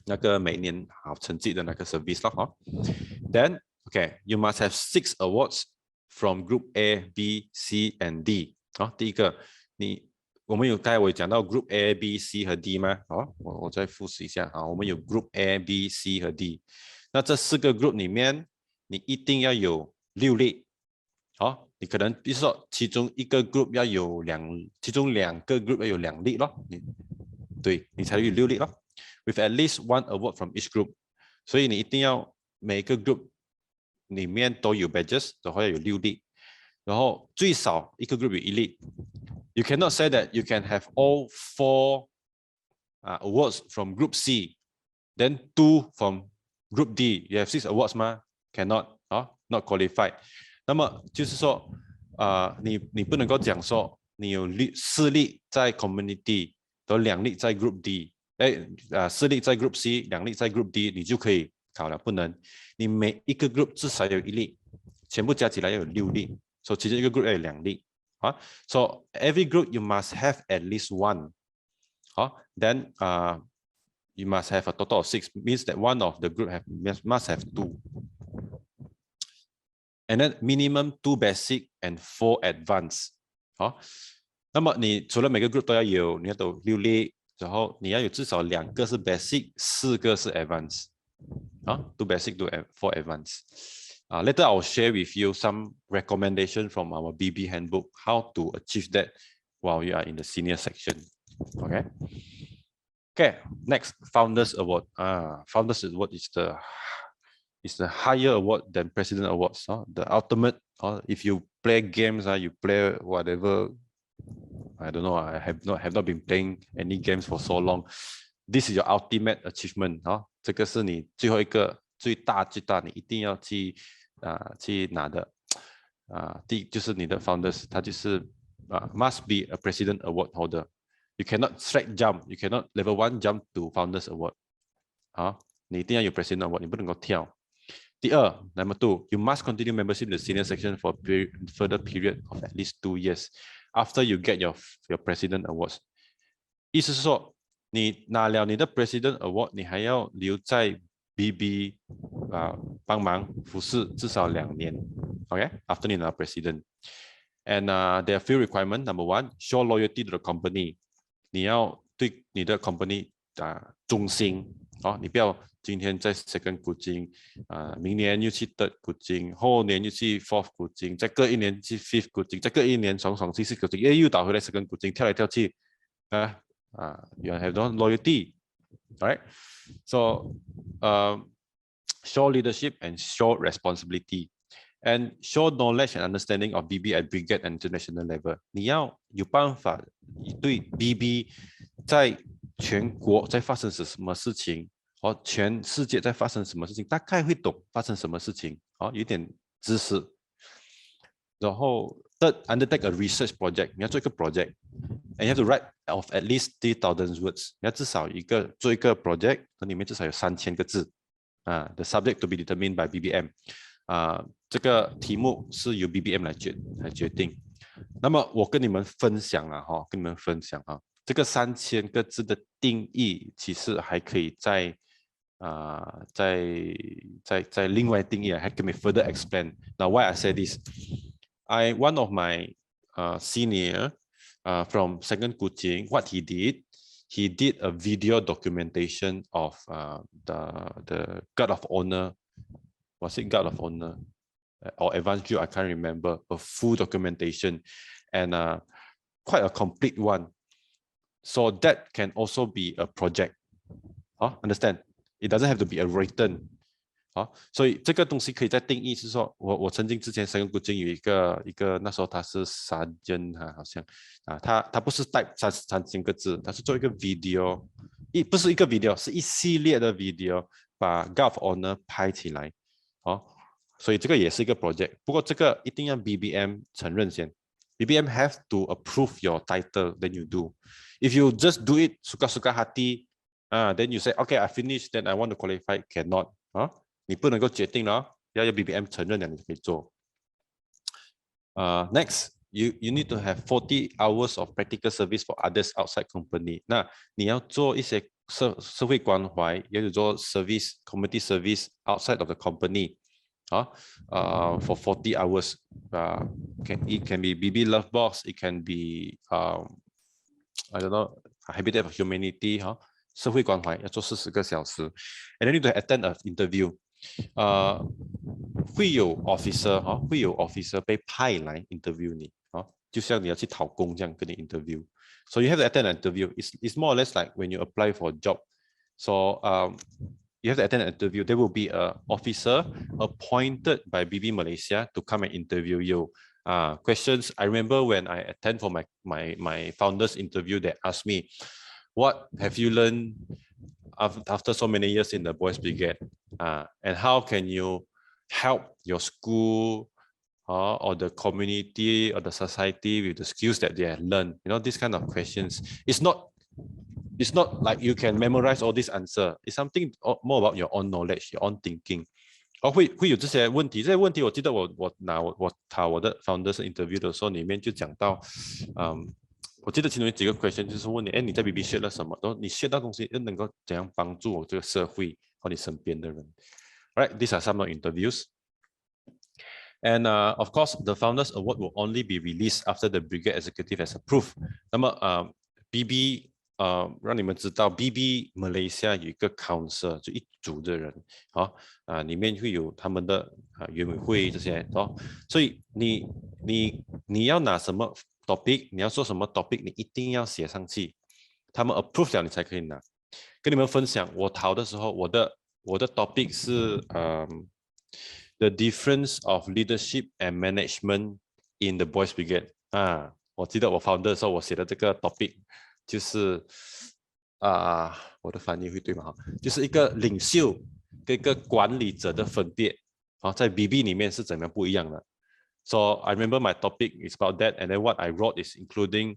那个每年好成绩的那个 service 咯。Then, okay, you must have 6 awards from Group A, B, C and D. 第一个，我们刚才我讲到 Group A, B, C 和 D 吗？我再复习一下我们有 Group A, B, C 和 D。那这4个 group 里面，你一定要有6例。你可能比如说其中一个 group 要有其中2个 group 要有2例咯，对，你才有6例咯。With at least 1 award from each group， 所以你一定要每个 group 里面都有 badges， 然后要有6例，然后最少一个 group 有1例。You cannot say that you can have all 4 awards from Group C, then 2 from Group D. You have 6 awards 吗 ？Cannot, not qualified. 那么就是说，你不能够讲说你有4例在 community，都2粒在 Group D， 4粒在 Group C， 2粒在 Group D， 你就可以考了。不能，你每一个 group 至少有1粒，全部加起来要有6粒，所以其中一个 group 要有2粒。So every group you must have at least 1. Then you must have a total of 6. Means that one of the group must have 2. And then minimum 2 basic and 4 advanced. 那么你除了每个 group 都要有，你要有6粒，然后你要有至少2个是 basic， 4个是 advanced。2 basic, 4 advanced. Later I'll share with you some recommendation from our BB handbook how to achieve that while you are in the senior section. Okay, next, Founders Award. Founders Award is the higher award than President Awards. The ultimate, if you play games, you play whatever. I don't know. I have not been playing any games for so long. This is your ultimate achievement. 这个是你最后一个最大你一定要去拿的。就是你的 founders， 他就是must be a President Award holder. You cannot straight jump. You cannot level 1 jump to Founders Award. 你一定要有 President Award， 你不能够跳。第二 ，Number 2, you must continue membership in the senior section for a further period of at least 2 years after you get your President Awards. 意思是说，你拿了你的 President Award， 你还要留在 BB 帮忙服侍至少2年。After 你拿 President. And there are few requirements. Number 1, show loyalty to the company. 你要对你的 company 忠心。你不要今天在 second 股金，明年又去 third 股金，后年又去 fourth 股金，再隔1年去 fifth 股金，再隔1年爽去 sixth 股金，又倒回来 second 股金，跳来跳去。You have no loyalty. Alright? So, show leadership and show responsibility. And show knowledge and understanding of BB at brigade and international level. 你要有办法对 BB 在全国在发生什么事情，全世界在发生什么事情，大概会懂发生什么事情，有点知识。然后 third, undertake a research project. 你要做一个 project, and you have to write of at least 3,000 words. 你要至少做一个 project， 那里面至少有3000个字。The subject to be determined by BBM. 这个题目是由 BBM 来决定。那么我跟你们分享这个3000个字的定义，其实还可以再另外定义，还可以 further explain. Now why I say this? One of my senior from second Kuching, what he did a video documentation of the Guard of Honor. Was it Guard of Honor or Advanced Drill? I can't remember. A full documentation and quite a complete one. So that can also be a project. Understand? It doesn't have to be a written. 所以这个东西可以再定义是说，我曾经之前second Kuching有一个那时候他是 sergeant 好像他不是 type 3000个字，他是做一个 video， 不是一个 video， 是一系列的 video， 把 Guard of Honor 拍起来。所以这个也是一个 project， 不过这个一定要 BBM 承认先。BBM have to approve your title, then you do. If you just do it suka-suka hati, then you say, okay, I finished, then I want to qualify, cannot. 你不能够决定了，要 BBM 承认了你可以做。Next, you need to have 40 hours of practical service for others outside company. 那你要做一些社会关怀，也有做 service, community service outside of the company. For 40 hours. It can be BB Love Box, it can be I don't know, Habitat of Humanity, 社会关怀要做40个小时 and then you need to attend an interview. 会有 officer 被派来 interview 你，就像你要去讨工这样跟你 interview. So you have to attend an interview. It's more or less like when you apply for a job. So you have to attend an interview. There will be an officer appointed by BB Malaysia to come and interview you. Questions. I remember when I attend for my founders interview, they asked me, what have you learned after so many years in the Boys Brigade? And how can you help your school or the community or the society with the skills that they have learned? You know, these kind of questions. It's not It's not like you can memorize all this answer. It's something more about your own knowledge, your own thinking. 会有这些问题，这些问题我记得我的 founders interview 的时候，里面就讲到，我记得其中有几个 question 就是问你，你在 BB 学了什么？然后你学到东西又能够怎样帮助我这个社会和你身边的人 ？Right, these are some of the interviews. And of course, the Founders Award will only be released after the Brigade Executive has approved. 那么BB 让你们知道 BB Malaysia 有一个 council， 就一组的人，里面会有他们的委员会这些所以你要拿什么 topic， 你要说什么 topic， 你一定要写上去，他们 approve 了你才可以拿。跟你们分享，我投的时候，我的 topic 是the difference of leadership and management in the Boys Brigade 我记得我 founder 的时候，我写的这个 topic 就是我的翻译会对吗？就是一个领袖跟一个管理者的分别在 BB 里面是怎么样不一样的。So I remember my topic is about that, and then what I wrote is including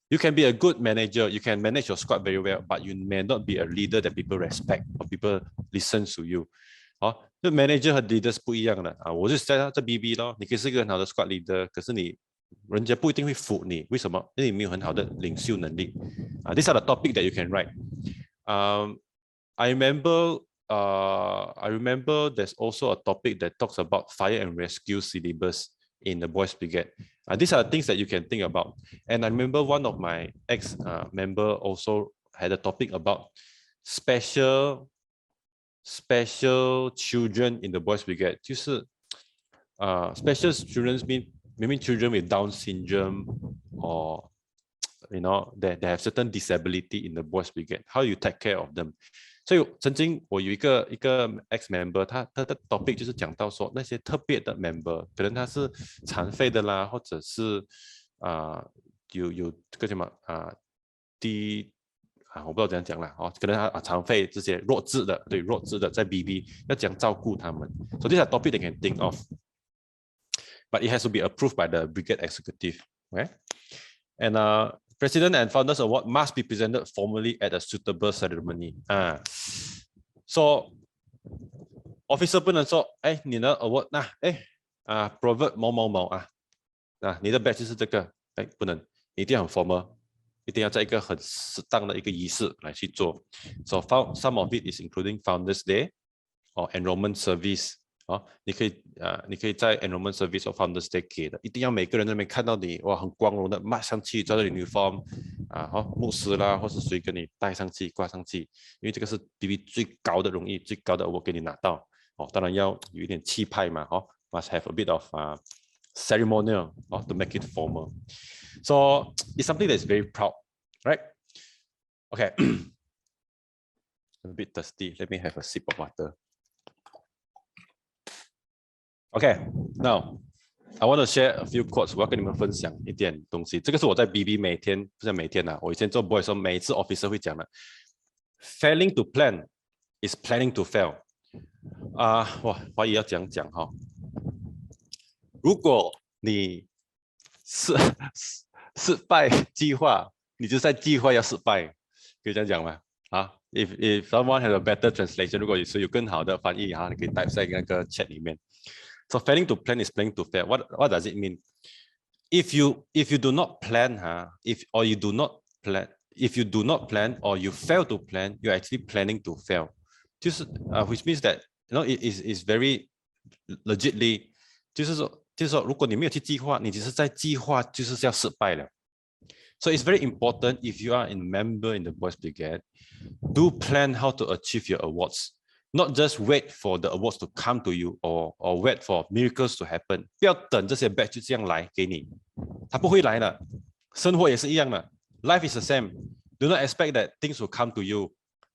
you can be a good manager, you can manage your squad very well, but you may not be a leader that people respect or people listen to you. 就 manager 和 leaders 不一样的我是在 BB 咯，你可以是一个很好的 squad leader， 可是人家不一定会服你，为什么？因为你没有很好的领袖能力These are the topic that you can write. I remember there's also a topic that talks about fire and rescue syllabus in the Boys Brigade. These are things that you can think about. And I remember one of my ex-member also had a topic about special children in the Boys Brigade. 就是 special children mean children with Down syndrome or they have certain disability in the Boys Brigade. How you take care of them? 所以曾经我有一个 ex-member， 他的 topic 就是讲到说那些特别的 member， 可能他是残废的啦，或者是有这个什么我不知道怎样讲啦可能他残废这些弱智的在 BB 要怎样照顾他们。So these are topic they can think of, but it has to be approved by the Brigade Executive. Okay? And President and Founders Award must be presented formally at a suitable ceremony. So officer 不能说你的 award Proverb 某某某你的 badge 就是这个不能，一定要很 formal， 一定要在一个很适当的一个仪式来去做。So some of it is including Founders Day or Enrollment Service。你可以在 Enrollment Service or Founders Day 给的，一定要每个人在那边看到你很光荣的 march 上去，穿着 uniform 牧师啦，或是谁跟你带上去挂上去，因为这个是 BB 最高的荣誉，最高的 award 给你拿到当然要有一点气派嘛must have a bit of ceremonial to make it formal. So it's something that's very proud, right? Okay. I'm a bit thirsty. Let me have a sip of water. Okay, now I want to share a few quotes. 我要跟你们分享一点东西。这个是我在 BB 每天，不是每天我以前做 boy 的时候，每一次 officer 会讲的。Failing to plan is planning to fail. 怀疑要讲如果你失败计划，你就在计划要失败，可以这样讲吗？If someone has a better translation， 如果有更好的翻译你可以 type 在那个 chat 里面。So failing to plan is planning to fail. What does it mean? If you do not plan, if you do not plan or you fail to plan, you're actually planning to fail. 就是 which means that it is very legitly 就是说如果你没有去计划，你只是在计划就是要失败了。So it's very important if you are a member in the Boys Brigade, do plan how to achieve your awards. Not just wait for the awards to come to you or wait for miracles to happen. 不要等这些 badge 就这样来给你，它不会来的。生活也是一样的。Life is the same. Do not expect that things will come to you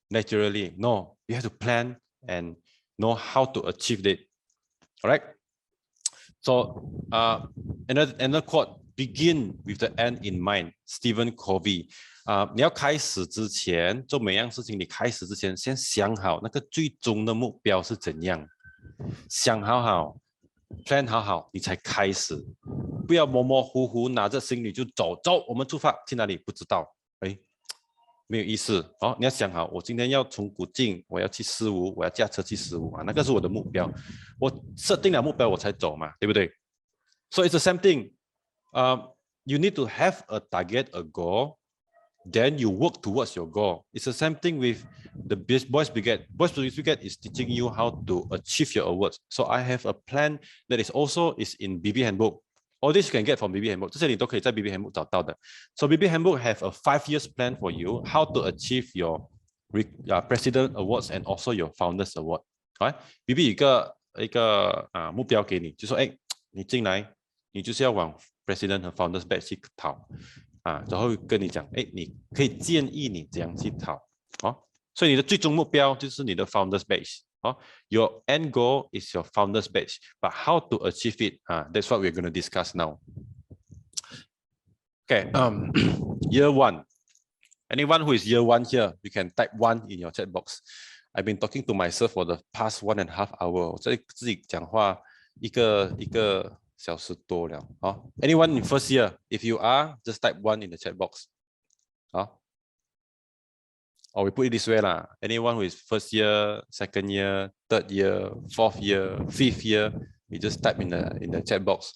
naturally. No, you have to plan and know how to achieve it. All right. So another quote, begin with the end in mind. Stephen Covey. 你要开始之前做每样事情，你开始之前先想好那个最终的目标是怎样，想好 plan 好你才开始，不要模模糊糊拿着行李就走，我们出发去哪里不知道，没有意思哦。你要想好，我今天要从古晋，我要去15，我要驾车去15啊，那个是我的目标。我设定了目标，我才走嘛，对不对？So it's the same thing. You need to have a target, a goal. Then you work towards your goal. It's the same thing with the Boys Brigade. Boys Brigade is teaching you how to achieve your awards. So I have a plan that is also in BB Handbook. All this you can get from BB Handbook. 这些你都可以在 BB Handbook 找到的。So BB Handbook have a 5 years plan for you how to achieve your President Awards and also your Founders Award. Right? BB 一个目标给你，就说你进来，你就是要往 President 和 Founders Badge 去考。然后跟你讲，你可以建议你怎样去考，所以你的最终目标就是你的 Founders Badge，Your end goal is your Founders Badge, but how to achieve it? That's what we're going to discuss now. Okay, year 1. Anyone who is year 1 here, you can type 1 in your chat box. I've been talking to myself for the past 1.5 hours. 我在自己讲话一个小时多了。Anyone in first year? If you are, just type 1 in the chat box. Or we put it this way lah. Anyone who is first year, second year, third year, fourth year, fifth year, you just type in the chat box.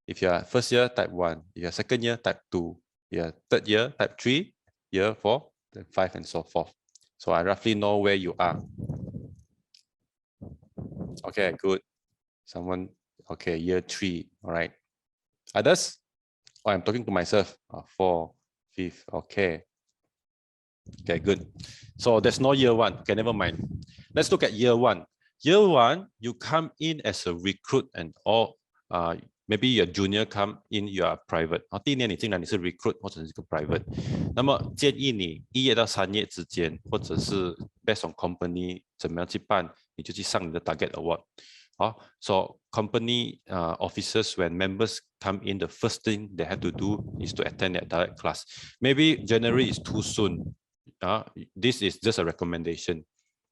If you are first year, type 1. If you are second year, type 2. If you are third year, type 3. Year 4, then 5, and so forth. So I roughly know where you are. Okay, good. Someone. Okay, year 3. All right. Others? I'm talking to myself. 4, 5. Okay. Okay, good. So there's no year 1. Okay, never mind. Let's look at year 1. Year 1, you come in as a recruit and all. Maybe your junior come in, you are private. 第一年你进来你是 recruit 或者是一个 private. 那么建议你1月到3月之间，或者是 based on company 怎么样去办，你就去上你的 target award. So company officers, when members come in, the first thing they have to do is to attend their direct class. Maybe January is too soon. This is just a recommendation.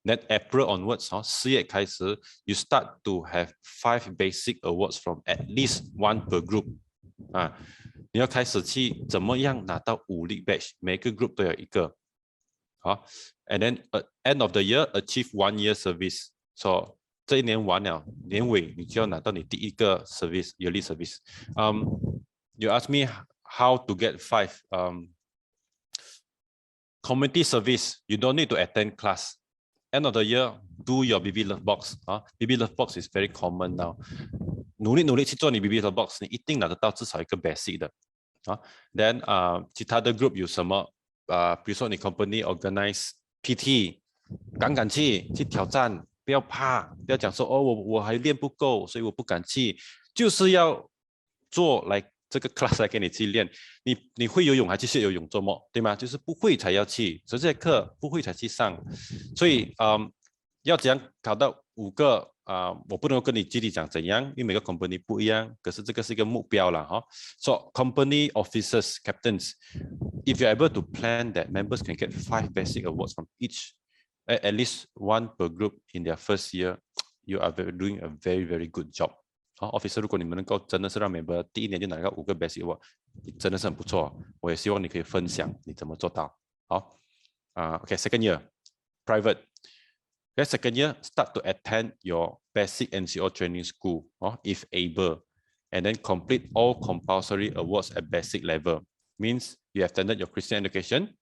Then April onwards, 4月开始 you start to have 5 basic awards from at least 1 per group. 你要开始去怎么样拿到5粒 badge， 每个 group 都有一个。And then at end of the year, achieve 1 year service. So 这一年完了，年尾你就要拿到你第一个 service, yearly service. You ask me how to get 5. Community service, you don't need to attend class. End of the year, do your BB Love Box. BB Love Box is very common now. 努力去做你 BB Love Box， 你一定拿得到至少一个 basic 的。Then 其他的 group 有什么？比如说你 company organize PT， 敢去挑战，不要怕，不要讲说我还练不够，所以我不敢去，就是要做来这个 class 来给你去练。你会游泳还去学游泳做么？对吗？就是不会才要去，所以这些课不会才去上。所以要怎样考到5个我不能跟你具体讲怎样，因为每个 company 不一样。可是这个是一个目标啦So company officers, captains, if you're able to plan that members can get 5 basic awards from each, at least 1 per group in their first year, you are doing a very, very good job. Officer, 如果你们能够真的是让 member 第一年就拿到5个 basic award， 真的是很不错。我也希望你可以分享你怎么做到。Okay, second year, private. Okay, second year, start to attend your basic NCO training school, if able, and then complete all compulsory awards at basic level. Means you have attended your Christian education,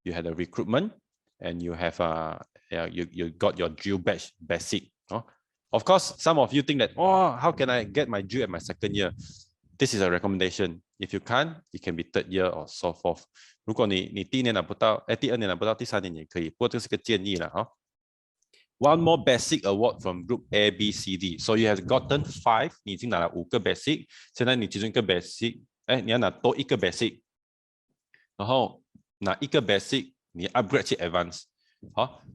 you had a recruitment, and you have you got your drill badge basic. Of course, some of you think that, how can I get my drill at my second year? This is a recommendation. If you can't, it can be third year or so forth. 如果你第一年拿不到，第2年拿不到，第3年也可以。不过这是个建议啦One more basic award from group A, B, C, D. So you have gotten 5. 你已经拿了5个 basic. 现在你其中一个 basic， 你要拿多一个 basic， 然后拿一个 basic， 你 upgrade 去 advance.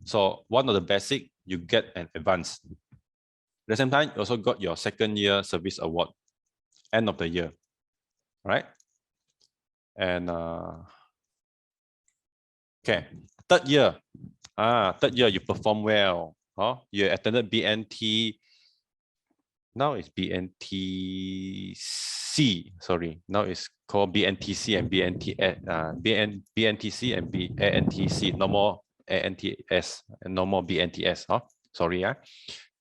So one of the basic, you get an advance. At the same time, you also got your second year service award, end of the year, right? And okay, third year. Third year you perform well. You attended BNT. Now it's BNT BNTC, sorry, now it's called BNTC and BNTC and ANTC, no more ANTS and no more BNTS, huh? Sorry,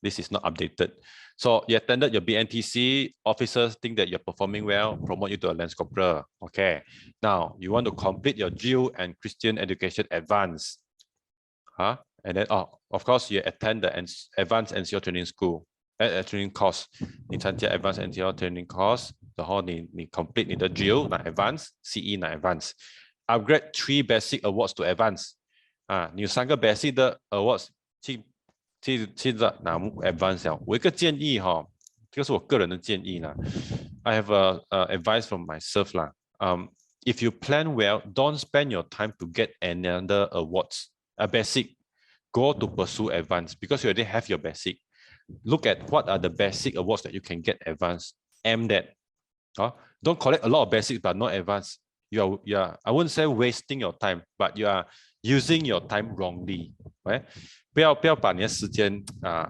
this is not updated. So you attended your BNTC, officers think that you're performing well, promote you to a Lance Corporal. Okay, now you want to complete your Jew and Christian education advance. And then, of course, you attend the advanced NCO training school, training course. 你参加 advanced NCO training course, 然后你 complete 你的 Jew 那 advance, CE 那 advance, upgrade 3 basic awards to advance. 你有3个 basic 的 awards 去拿 advance 了。我一个建议这个是我个人的建议啦。I have a advice from myself 啦。If you plan well, don't spend your time to get another awards. A basic, go to pursue advanced because you already have your basic. Look at what are the basic awards that you can get advanced. Aim that. Don't collect a lot of basics but not advanced. You are, I wouldn't say wasting your time, but you are using your time wrongly. Right? 不要把你的时间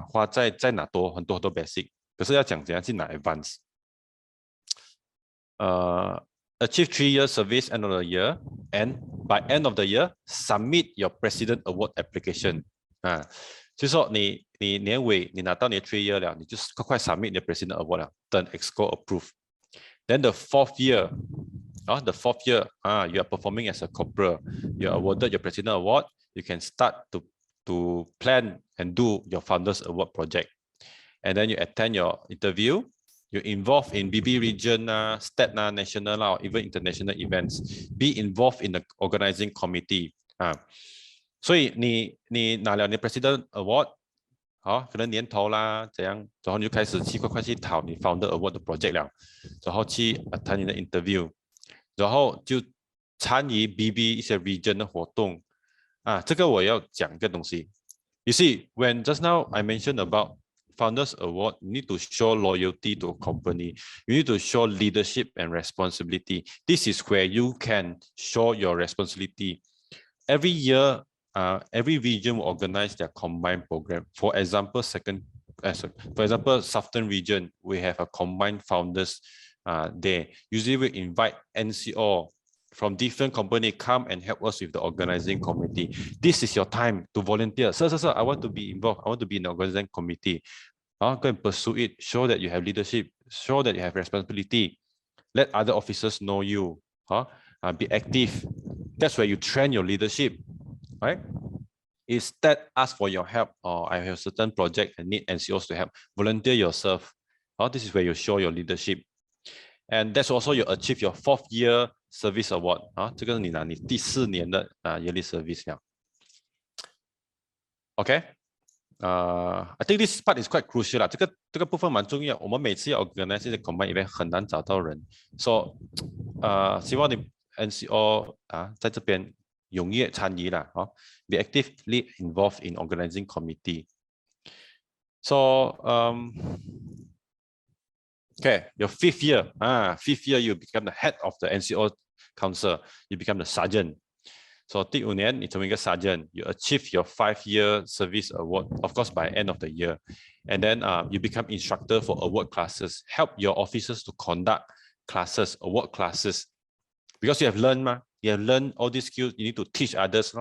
花在拿很多 basic， 可是要讲怎样去拿 advanced。Achieve 3-year service end of the year, and by end of the year, submit your President Award application. 就是说你年尾你拿到你的 3 year 了，你就快 submit 你的 President Award 了，等 EXCO approve. Then the 4th year, you are performing as a corporal. You are awarded your President Award. You can start to plan and do your Founders Award project. And then you attend your interview. You're involved in BB region, state, national, or even international events. Be involved in the organizing committee. 所以你拿了你 President Award， 可能年头啦怎样，然后你就开始快去讨你 Founder Award 的 project 了，然后去谈你的 interview， 然后就参与 BB 一些 region 的活动。这个我要讲一个东西。You see, when just now I mentioned about Founders Award, you need to show loyalty to a company. You need to show leadership and responsibility. This is where you can show your responsibility. Every year, every region will organize their combined program. For example, Southern region, we have a combined Founders Day. Usually we invite NCO from different company come and help us with the organizing committee. This is your time to volunteer. Sir, I want to be involved. I want to be in the organizing committee. Go and pursue it. Show that you have leadership. Show that you have responsibility. Let other officers know you. Be active. That's where you train your leadership. Right? Instead, ask for your help. Or I have a certain project and need NCOs to help. Volunteer yourself. This is where you show your leadership. And that's also you achieve your 4th year service award. 这个是你拿你第4年的yearly service 了。Okay. I think this part is quite crucial 啦。这个部分蛮重要。我们每次要 organize 这些 combine event 很难找到人。So，希望你 NCO 在这边踊跃参与啦。Be actively involved in organizing committee. So, okay, your 5th year, 5th year you become the head of the NCO council. You become the sergeant. So 第5年你成为一个 sergeant. You achieve your 5-year service award, of course, by end of the year. And then you become instructor for award classes. Help your officers to conduct classes, award classes. Because you have learned, you have learned all these skills. You need to teach others,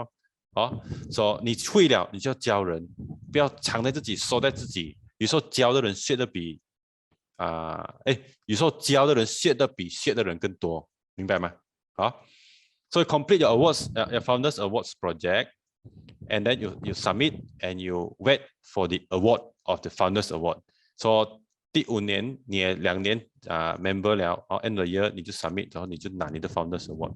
So 你会了，你就要教人，不要藏在自己，收在自己。有时候教的人学的比有时候教的人学的比学的人更多，明白吗？So you complete your awards, your Founders Awards project, and then you submit and you wait for the award of the Founders Award. So 第5年你也2年member 了，end of the year 你就 submit， 然后你就拿你的 Founders Award.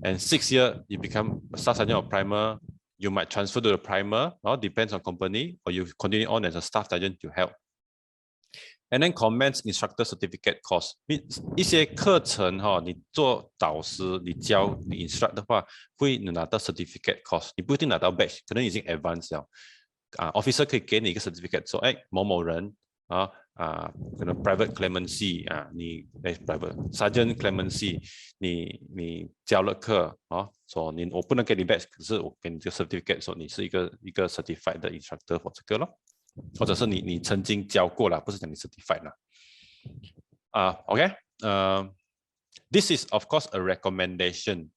And 6th year you become Staff Sergeant or Primer. You might transfer to the Primer, depends on company, or you continue on as a Staff Sergeant to help. And then commence instructor certificate course. 一些课程你做导师，你教你 instruct 的话，会拿到 certificate course。你不一定拿到 badge， 可能已经 advanced 了。officer 可以给你一个 certificate， 说某某人可能 private clemency 你private sergeant clemency， 你教了课说我不能给你 badge， 可是我给你这个 certificate， 说你是一个 certified 的 instructor for 这个咯。或者是你曾经教过了，不是讲你 certified 了。OK， this is of course a recommendation.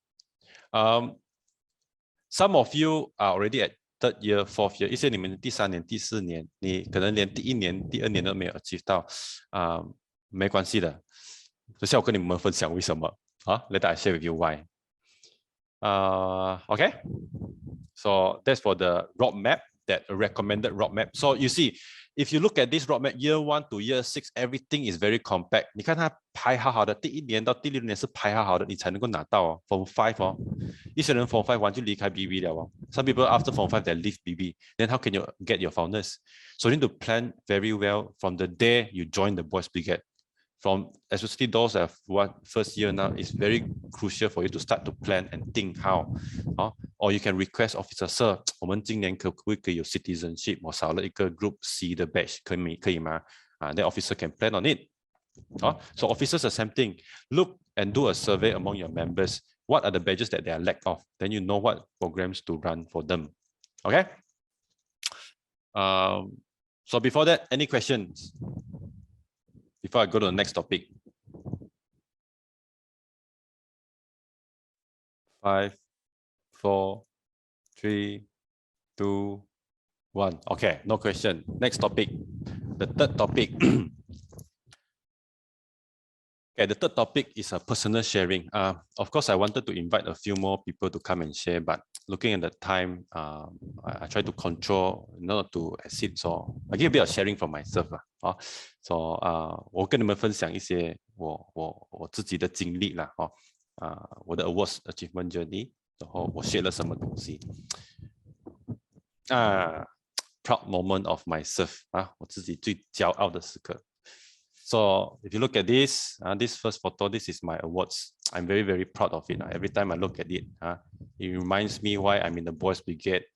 Some of you are already at 3rd year, 4th year， 一些你们第3年、第4年，你可能连第1年、第2年都没有 achieve 到，没关系的。等下我跟你们分享为什么啊 ？Later I share with you why. Okay, so that's for the roadmap, that recommended roadmap. So you see, if you look at this roadmap, year 1 to year 6, everything is very compact. 你看它排好好的，第1年到第6年是排好好的，你才能够拿到哦。Form 5哦，一些人 Form 5完就离开 BB 了哦。Some people after Form 5 they leave BB. Then how can you get your founders? So you need to plan very well from the day you join the Boys Brigade. From especially those that have 1st year now, it's very crucial for you to start to plan and think how. Or you can request officer, sir, 我们今年可不可以有 citizenship？ 我少了一个 Group C 的 batch， 可以吗？Then officer can plan on it. So officers are same thing. Look and do a survey among your members. What are the badges that they are lack of? Then you know what programs to run for them. Okay. So before that, any questions? Before I go to the next topic. 5, 4, 3, 2, 1. Okay, no question. Next topic. The 3rd topic. Okay, the 3rd topic is a personal sharing. Of course, I wanted to invite a few more people to come and share, but looking at the time, I try to control, not to exceed. So I give a bit of sharing from myself. So 我跟你们分享一些我自己的经历啦，我的 awards achievement journey， 然后我学了什么东西。Proud moment of myself 我自己最骄傲的时刻。So if you look at this, this first photo, this is my awards. I'm very, very proud of it. Every time I look at it, it reminds me why I'm in the Boys Brigade.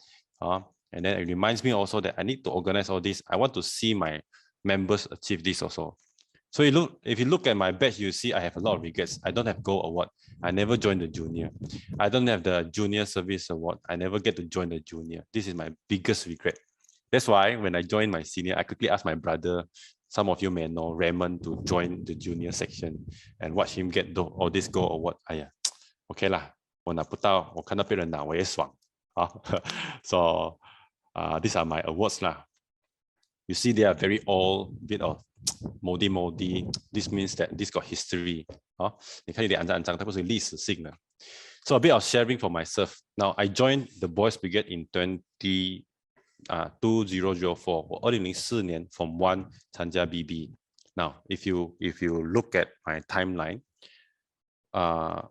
And then it reminds me also that I need to organize all this. I want to see my members achieve this also. So if you look at my badge, you see I have a lot of regrets. I don't have gold award. I never joined the junior. I don't have the junior service award. I never get to join the junior. This is my biggest regret. That's why when I joined my senior, I quickly asked my brother, some of you may know Raymond, to join the junior section and watch him get all this gold award. Okay lah, 我拿不到，我看到别人拿我也爽。So these are my awards lah. You see, they are very old, bit of moldy. This means that this got history. 你看有点肮脏，它不是历史性的。So a bit of sharing for myself. Now I joined the Boys Brigade in 2004. 我2004年 Form 1参加 BB. Now, if you look at my timeline, 2004、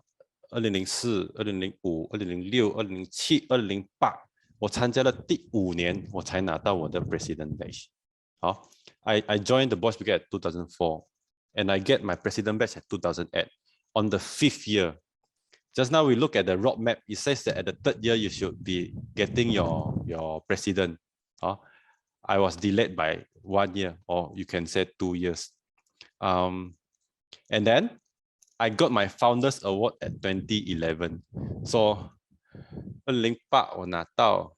2005、2006、2007、2008，我参加了第5年，我才拿到我的 President Badge. I joined the Boys Brigade at 2004, and I get my President Badge at 2008. On the 5th year, just now we look at the roadmap. It says that at the 3rd year you should be getting your president. I was delayed by 1 year, or you can say 2 years. And then I got my Founders Award at 2011. So 2008我拿到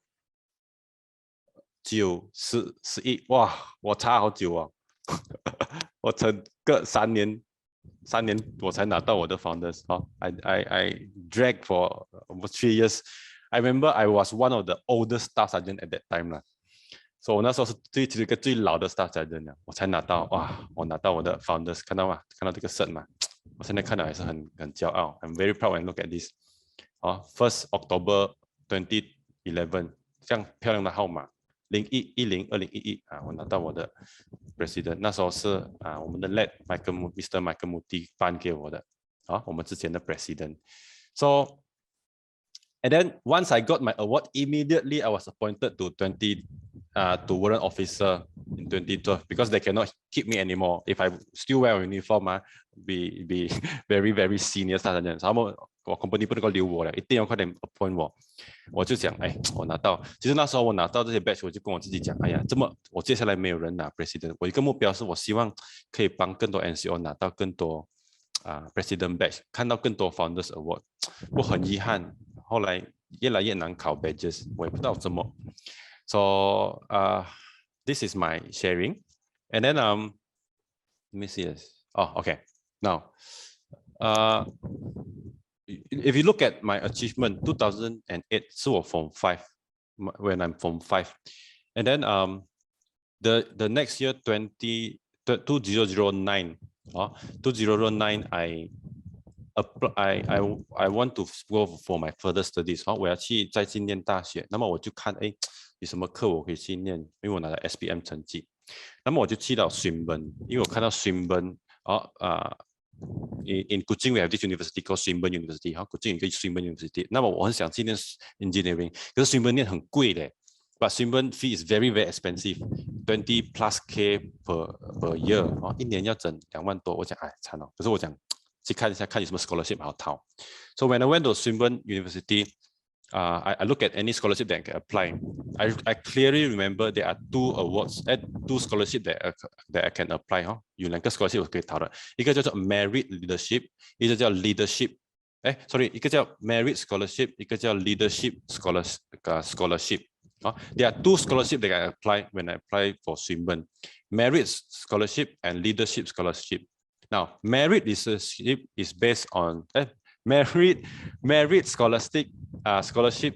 9、10、11，哇，我差好久哦。我整个3年我才拿到我的 Founders. I dragged for almost 3 years. I remember I was one of the oldest Staff Sergeant at that time 啦。So 我那时候是一个最老的 Staff Sergeant 了，我才拿到，哇，我拿到我的 Founders， 看到吗？看到这个 cert 吗？我现在看到还是很骄傲。I'm very proud when I look at this. 1st October 2011， 这样漂亮的号码，2011，我拿到我的 President， 那时候是我们的 Mr. Michael Muti 颁给我的，我们之前的 President。So and then once I got my award, immediately I was appointed to warrant officer in 2012 because they cannot keep me anymore. If I still wear a uniform, be very, very senior sergeant. 我 company 不能够留我了，一定要快点 appoint 我。我就想，我拿到，其实那时候我拿到这些 badge， 我就跟我自己讲，这么我接下来没有人拿 president， 我一个目标是我希望可以帮更多 NCO 拿到更多president badge， 看到更多 founders award。我很遗憾，后来越来越难考 badges， 我也不知道怎么。So this is my sharing, and then let me see this. Okay. Now, if you look at my achievement, 2008 是我 Form 5 when I'm Form 5, and then the next year 2009 2009 I want to go for my further studies 我要去再去念大学，那么我就看有什么课我可以去念，因为我拿了 SPM 成绩，那么我就去到 Swinburne， 因为我看到 Swinburne in Kuching we have this university called Swinburne University Kuching 有一个 Swinburne University， 那么我很想去念 engineering， 可是 Swinburne 念很贵的，but Swinburne fee is very expensive， 20 plus K per year 一年要整2万多，我讲惨了，可是我讲去看一下看有什么 scholarship 好讨。So when I went to Swinburne University, I look at any scholarship that I can apply. I clearly remember there are 2 awards, 2 scholarship that I can apply 有2个 scholarship 我可以讨的，一个叫做 Merit Leadership， 一个叫 Leadership， sorry， 一个叫 Merit Scholarship， 一个叫 Leadership Scholarship。There are 2 scholarships that I apply when I apply for Swinburne, Merit Scholarship and Leadership Scholarship. Now, Merit Leadership is based on Merit Scholarship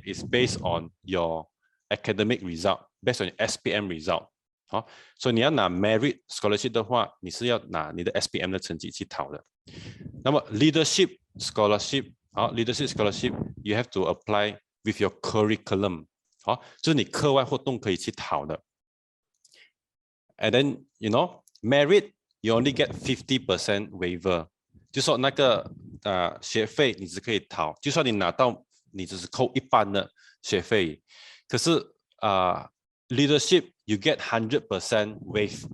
is based on your academic result, based on your SPM result. 所以你要拿 Merit Scholarship 的话，你是要拿你的 SPM 的成绩去讨的。那么 Leadership Scholarship, Leadership Scholarship, you have to apply with your curriculum. 就是你课外活动可以去讨的。And then, you know, Merit, you only get 50% waiver. 就说那个学费你只可以讨，就算你拿到你只是扣一半的学费，可是Leadership you get 100% waive。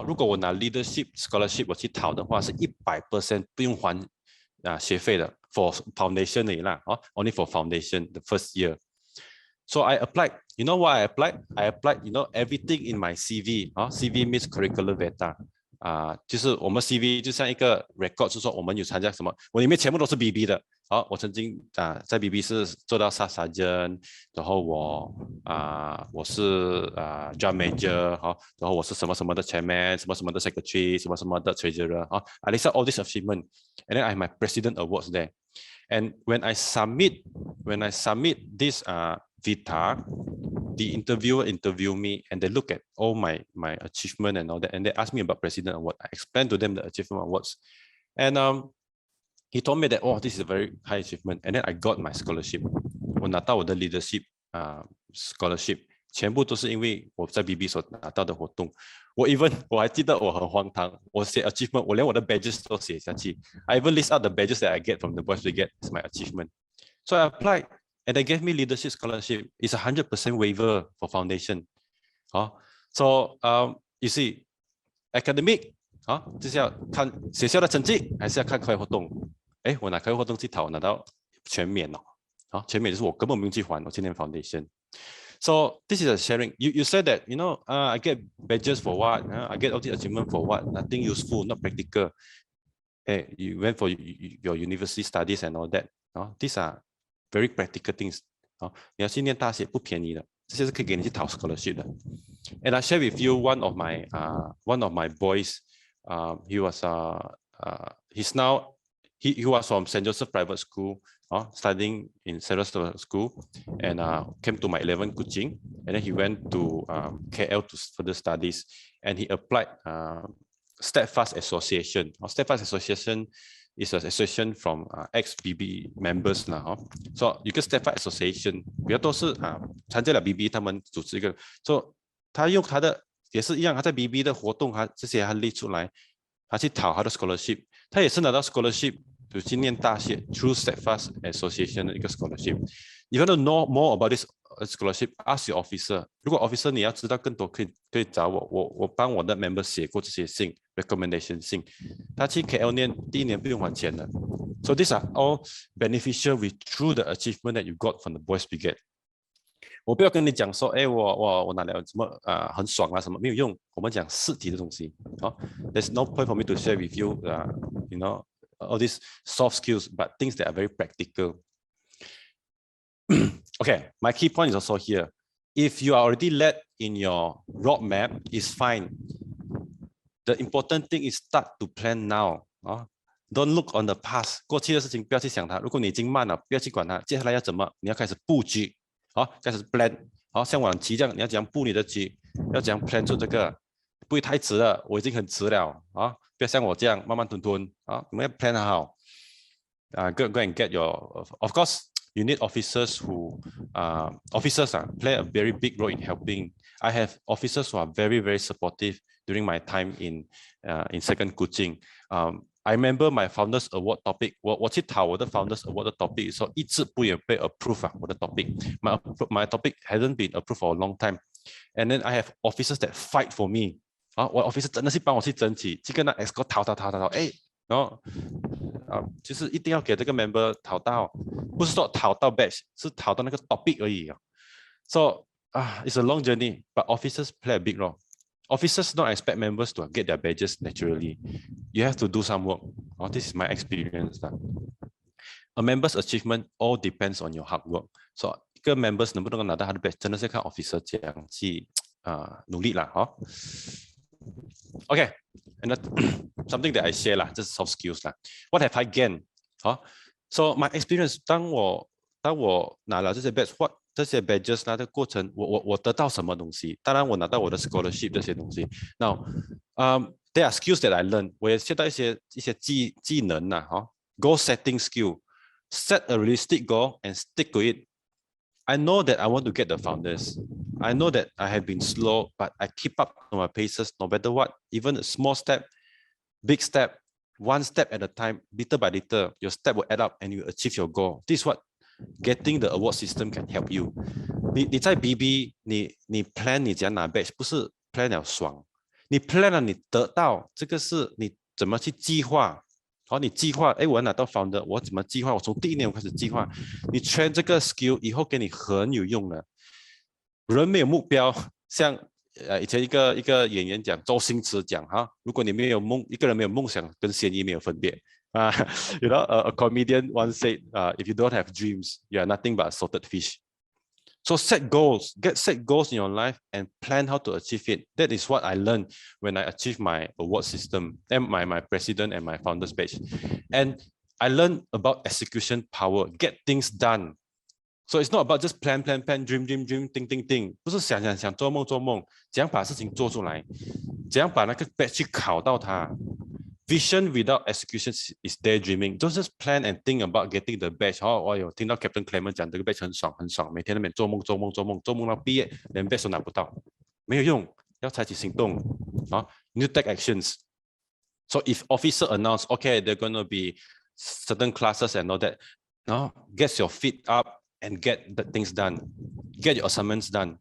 如果我拿 Leadership Scholarship 我去讨的话，是100% 不用还学费的 for foundation 而已啦，only for foundation the first year. So I applied. You know what I applied? I applied, you know, everything in my CV. CV means curricular vitae. 就是我们 CV 就像一个 record， 是说我们有参加什么，我里面全部都是 BB 的。我曾经在 BB 是做到 sergeant， 然后我是drum major， 然后我是什么什么的 chairman， 什么什么的 secretary， 什么什么的 treasurer。I listed all this achievement, and then I have my president awards there. And when I submit this vita, the interviewer interview me and they look at all my achievement and all that, and they ask me about president award. I explained to them the achievement awards, and he told me that this is a very high achievement, and then I got my scholarship. 我拿到我的 leadership scholarship， 全部都是因为我在 BB 所拿到的活动。我还记得我很荒唐，我写 achievement， 我连我的 badges 都写下去。I even list out the badges that I get from the Boys Brigade as my achievement. So I applied, and they gave me leadership scholarship. It's 100% waiver for foundation. So you see, academic 就是要看学校的成绩，还是要看课外活动？我拿课外活动去讨，拿到全免了。全免就是我根本不用去还，我去念 foundation. So this is a sharing. You said that, you know, I get badges for what? I get all the achievement for what? Nothing useful, not practical. You went for your university studies and all that. These are very practical things. 你要去念大学不便宜的，这些是可以给你去讨 scholarship 的。And I share with you one of my boys. He was from St. Joseph Private School. Studying in St. Joseph School, and came to my 11 Kuching, and then he went to KL to further studies, and he applied Steadfast Association. Steadfast Association is an association from ex-BB members 啦。So 有个 Steadfast Association， 比较多是参加了 BB 他们组织一个， so 他用他的也是一样，他在 BB 的活动这些他列出来，他去讨他的 scholarship， 他也是拿到 scholarship。就去念大学 through Steadfast Association 的一个 scholarship. If you want to know more about this scholarship, ask your officer. 如果 officer 你要知道更多，可以找我。我帮我的 member 写过这些信 recommendation 信。他去 KL 念第一年不用还钱的。So these are all beneficial through the achievement that you got from the Boys Brigade. 我不要跟你讲说，我拿了什么很爽啊什么，没有用。我们讲实体的东西。There's no point for me to share with you, you know, all these soft skills, but things that are very practical. Okay, my key point is also here. If you are already led in your roadmap, it's fine. The important thing is start to plan now. Don't look on the past， 过去的事情不要去想它。如果你已经慢了，不要去管它。接下来要怎么？你要开始布局，好，开始 plan， 好，像晚期这样，你要怎样布你的局，要怎样 plan 出这个，不会太迟了，我已经很迟了啊，不要像我这样慢慢吞吞啊，你们要 plan 好。Go and get your. Of course, you need officers who play a very big role in helping. I have officers who are very supportive during my time in second coaching. I remember my founders award topic. 我去讨我的 founders award 的 topic， 所以一直不也被 approve 我的 topic. My topic hasn't been approved for a long time. And then I have officers that fight for me. 我 officer 真的是帮我去争取，去跟那 exco 讨，然后就是一定要给这个 member 讨到，不是说讨到 batch， 是讨到那个 topic 而已。So it's a long journey, but officers play a big role. Officers don't expect members to get their badges naturally. You have to do some work. This is my experience. A member's achievement all depends on your hard work. So 一个 members 能不能拿到他的 badge， 真的是看 officer 这样去努力啦。Okay, and something that I share 啦，这是 soft skills 啦。What have I gained? So my experience， 当我拿了这些 badge， 这些 badges 那个过程，我得到什么东西？当然我拿到我的 scholarship 这些东西。Now, there are skills that I learn， 我也学到一些技能呐。Goal setting skill, set a realistic goal and stick to it. I know that I want to get the founders. I know that I have been slow, but I keep up to my paces no matter what. Even a small step, big step, one step at a time, little by little, your step will add up and you achieve your goal. This is what getting the award system can help you. 你在 BB， 你 plan 你怎样拿 badge， 不是 plan 了爽，你 plan 了你得到，这个是你怎么去计划。你计划，我要拿到 founder， 我怎么计划？我从第一年我开始计划。你 train 这个 skill 以后给你很有用的。人没有目标，像以前一个演员讲，周星驰讲如果你没有梦，一个人没有梦想，跟咸鱼没有分别。You know, a comedian once said, if you don't have dreams, you are nothing but a salted fish. So set goals, set goals in your life and plan how to achieve it. That is what I learned when I achieved my award system and my president and my founders badge. And I learned about execution power, get things done. So it's not about just plan, dream, think. 不是想做梦，怎样把事情做出来，怎样把那个 badge 去考到它。Vision without execution is daydreaming. Don't just plan and think about getting the badge. 有听到 Captain Clement 讲这个 badge 很爽，每天那边做梦到毕业，连 badge 都拿不到，没有用，要采取行动。You need to take actions. So if officer announce, okay, there are going to be certain classes and all that, get your feet up and get the things done. Get your assignments done.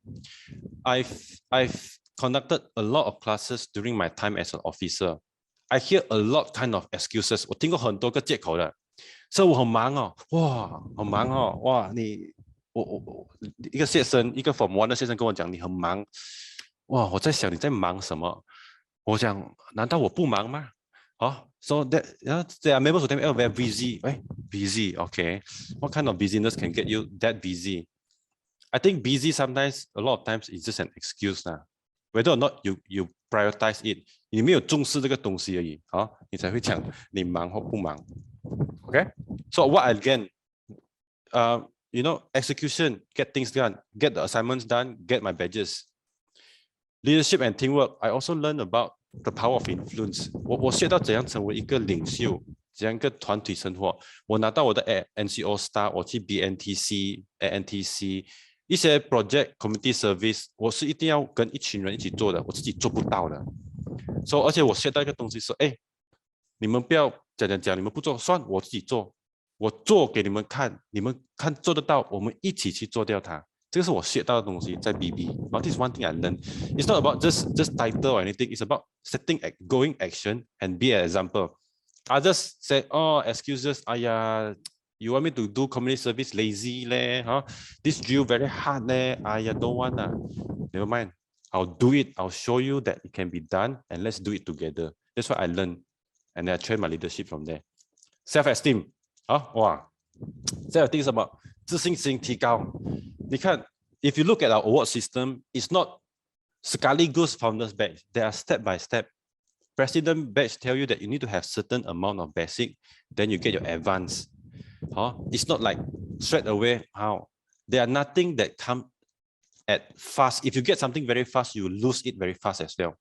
I've conducted a lot of classes during my time as an officer. I hear a lot kind of excuses. 我听过很多个借口的，所以我很忙很忙哇！我一个学生，一个 Form 1的学生跟我讲你很忙，哇！我在想你在忙什么？我讲难道我不忙吗？So that there are members who tell me, we're busy. Busy, okay. What kind of busyness can get you that busy? I think busy sometimes, a lot of times, is just an excuse Whether or not you prioritize it, 你没有重视这个东西而已你才会讲你忙或不忙。Okay? So what again? Execution, get things done, get the assignments done, get my badges. Leadership and teamwork. I also learned about the power of influence. 我学到怎样成为一个领袖，怎样一个团体生活。我拿到我的 NCO star， 我去 BNTC、NTC。一些 project community service 我是一定要跟一群人一起做的，我自己做不到的。而且我学到一个东西是，你们不要讲，你们不做，算我自己做，我做给你们看，你们看做得到，我们一起去做掉它。这个是我学到的东西，在 BB。This is one thing I learned. It's not about just title or anything. It's about setting going action and be an example. Others say, excuses. You want me to do community service lazy This drill very hard don't want Never mind. I'll do it. I'll show you that it can be done and let's do it together. That's what I learned. And I trained my leadership from there. Self-esteem. Self-esteem is about 自信心提高。你看 if you look at our award system, it's not Scully Goose Founders Badge. They are step by step. President batch tell you that you need to have certain amount of basic, then you get your advanced. It's not like straight away. How? There are nothing that come at fast. If you get something very fast, you lose it very fast as well.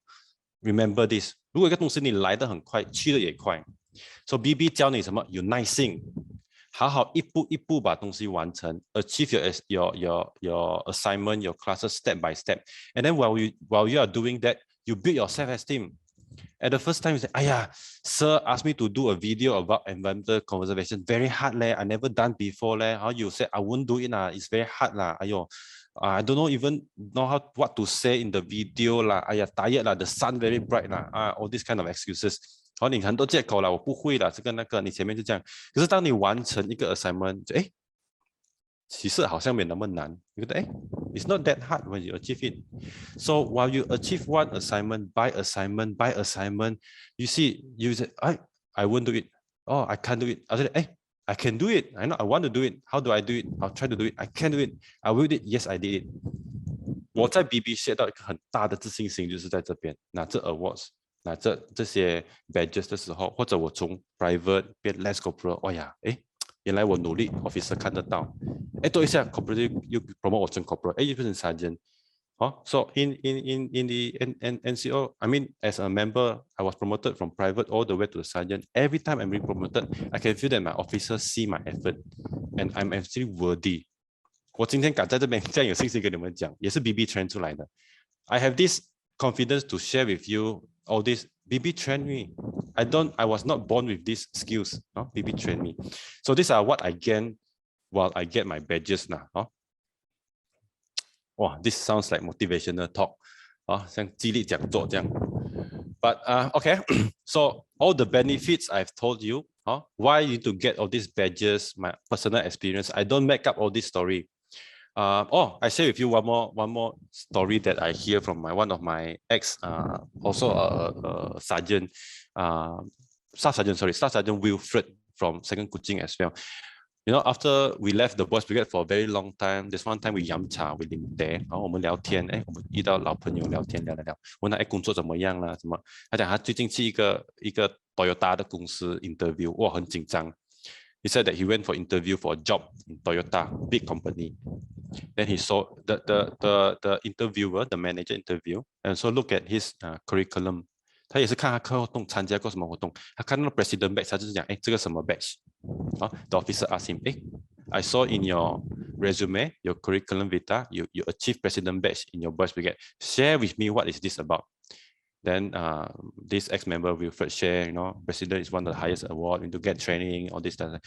Remember this. 如果一个东西你来得很快，去得也快。So BB 教你什么？有耐性，好好一步一步把东西完成 ，achieve your assignment, your classes step by step. And then while you are doing that, you build your self-esteem. At the first time, you say, "Aya, sir asked me to do a video about environmental conservation. Very hard leh. I never done before leh." How you say, "I won't do it lah. It's very hard lah." Ayo, I don't even know what to say in the video lah. Aya, tired lah. The sun very bright lah. All these kind of excuses. 好，你很多借口啦，我不会啦，这个那个，你前面就这样。可是当你完成一个 assignment， 就其实好像没那么难。你觉得it's not that hard when you achieve it. So while you achieve one assignment by assignment by assignment, you see, you say, I won't do it. Oh, I can't do it. I said, I can do it. I know I want to do it. How do I do it? I'll try to do it. I can do it. I will do it. Yes, I did it. 我在 BB 学到一个很大的自信心，就是在这边拿这 awards。那这些 badges 的时候，或者我从 private 变 less corporal， 原来我努力 ，officer 看得到，多一下 corporal 又 promote 我成 corporal， 又变成 sergeant。So in the NCO, I mean, as a member, I was promoted from private all the way to the sergeant. Every time I'm being promoted, I can feel that my officers see my effort, and I'm actually worthy. 我今天敢在这边这样有信心跟你们讲，也是 BB train 出来的。I have this confidence to share with you. All this BB trained me. I was not born with these skills. BB trained me. So these are what I gain while I get my badges now. Wow, this sounds like motivational talk. 像激励讲座这样。But okay, so all the benefits I've told you. Why you need to get all these badges? My personal experience. I don't make up all this story. I share with you one more story that I hear from one of my ex, also a sergeant, Staff Sergeant Wilfred from 2nd Kuching as well. You know, after we left the Boys Brigade for a very long time, there's one time we yam cha with him there. 然后我们聊天，我们遇到老朋友聊天，聊，问他工作怎么样啦，什么？他讲他最近去一个 Toyota 的公司 interview， 哇，很紧张。He said that he went for interview for a job in Toyota, big company. Then he saw the interviewer, the manager interview, and so look at his curriculum. 他也是看他课活动参加过什么活动，他看到 president batch， 他就是讲，这个什么 batch？ The officer asked him, I saw in your resume, your curriculum vitae, you achieved president batch in your Boys Brigade. Share with me what is this about? Then this ex-member Wilfred share, president is one of the highest award, to get training, all this stuff.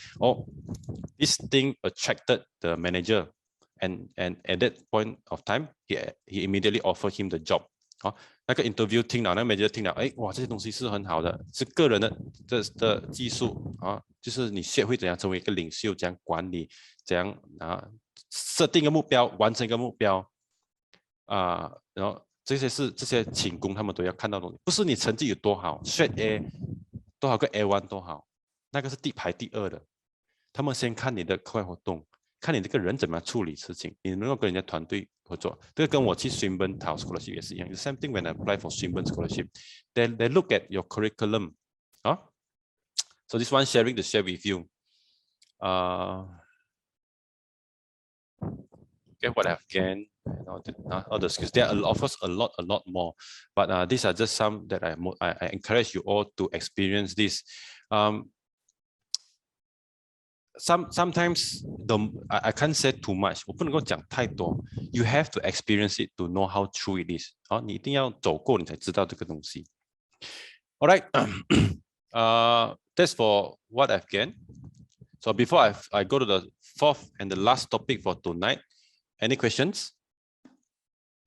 This thing attracted the manager, and at that point of time, he immediately offered him the job. 那个 interview 听了，那个 manager 听了，哇，这些东西是很好的，是个人的技术就是你学会怎样成为一个领袖，怎样管理，怎样设定一个目标，完成一个目标然后这些勤工他们都要看到东西，不是你成绩有多好 ，straight A 多少个 A1 都好，那个是排第2的，他们先看你的课外活动，看你这个人怎么样处理事情，你能够跟人家团队合作。这个跟我去 Swinburne 讨 scholarship 也是一样。The same thing when I apply for Swinburne scholarship, they look at your curriculum. So this one sharing to share with you. Okay, what I've gained, all the skills. There are of course a lot more, but these are just some that I encourage you all to experience this. Sometimes I can't say too much. 我不能够讲太多。You have to experience it to know how true it is. 你一定要走过，你才知道这个东西。All right. That's for what I've gained. So before I go to the 4th and the last topic for tonight, any questions?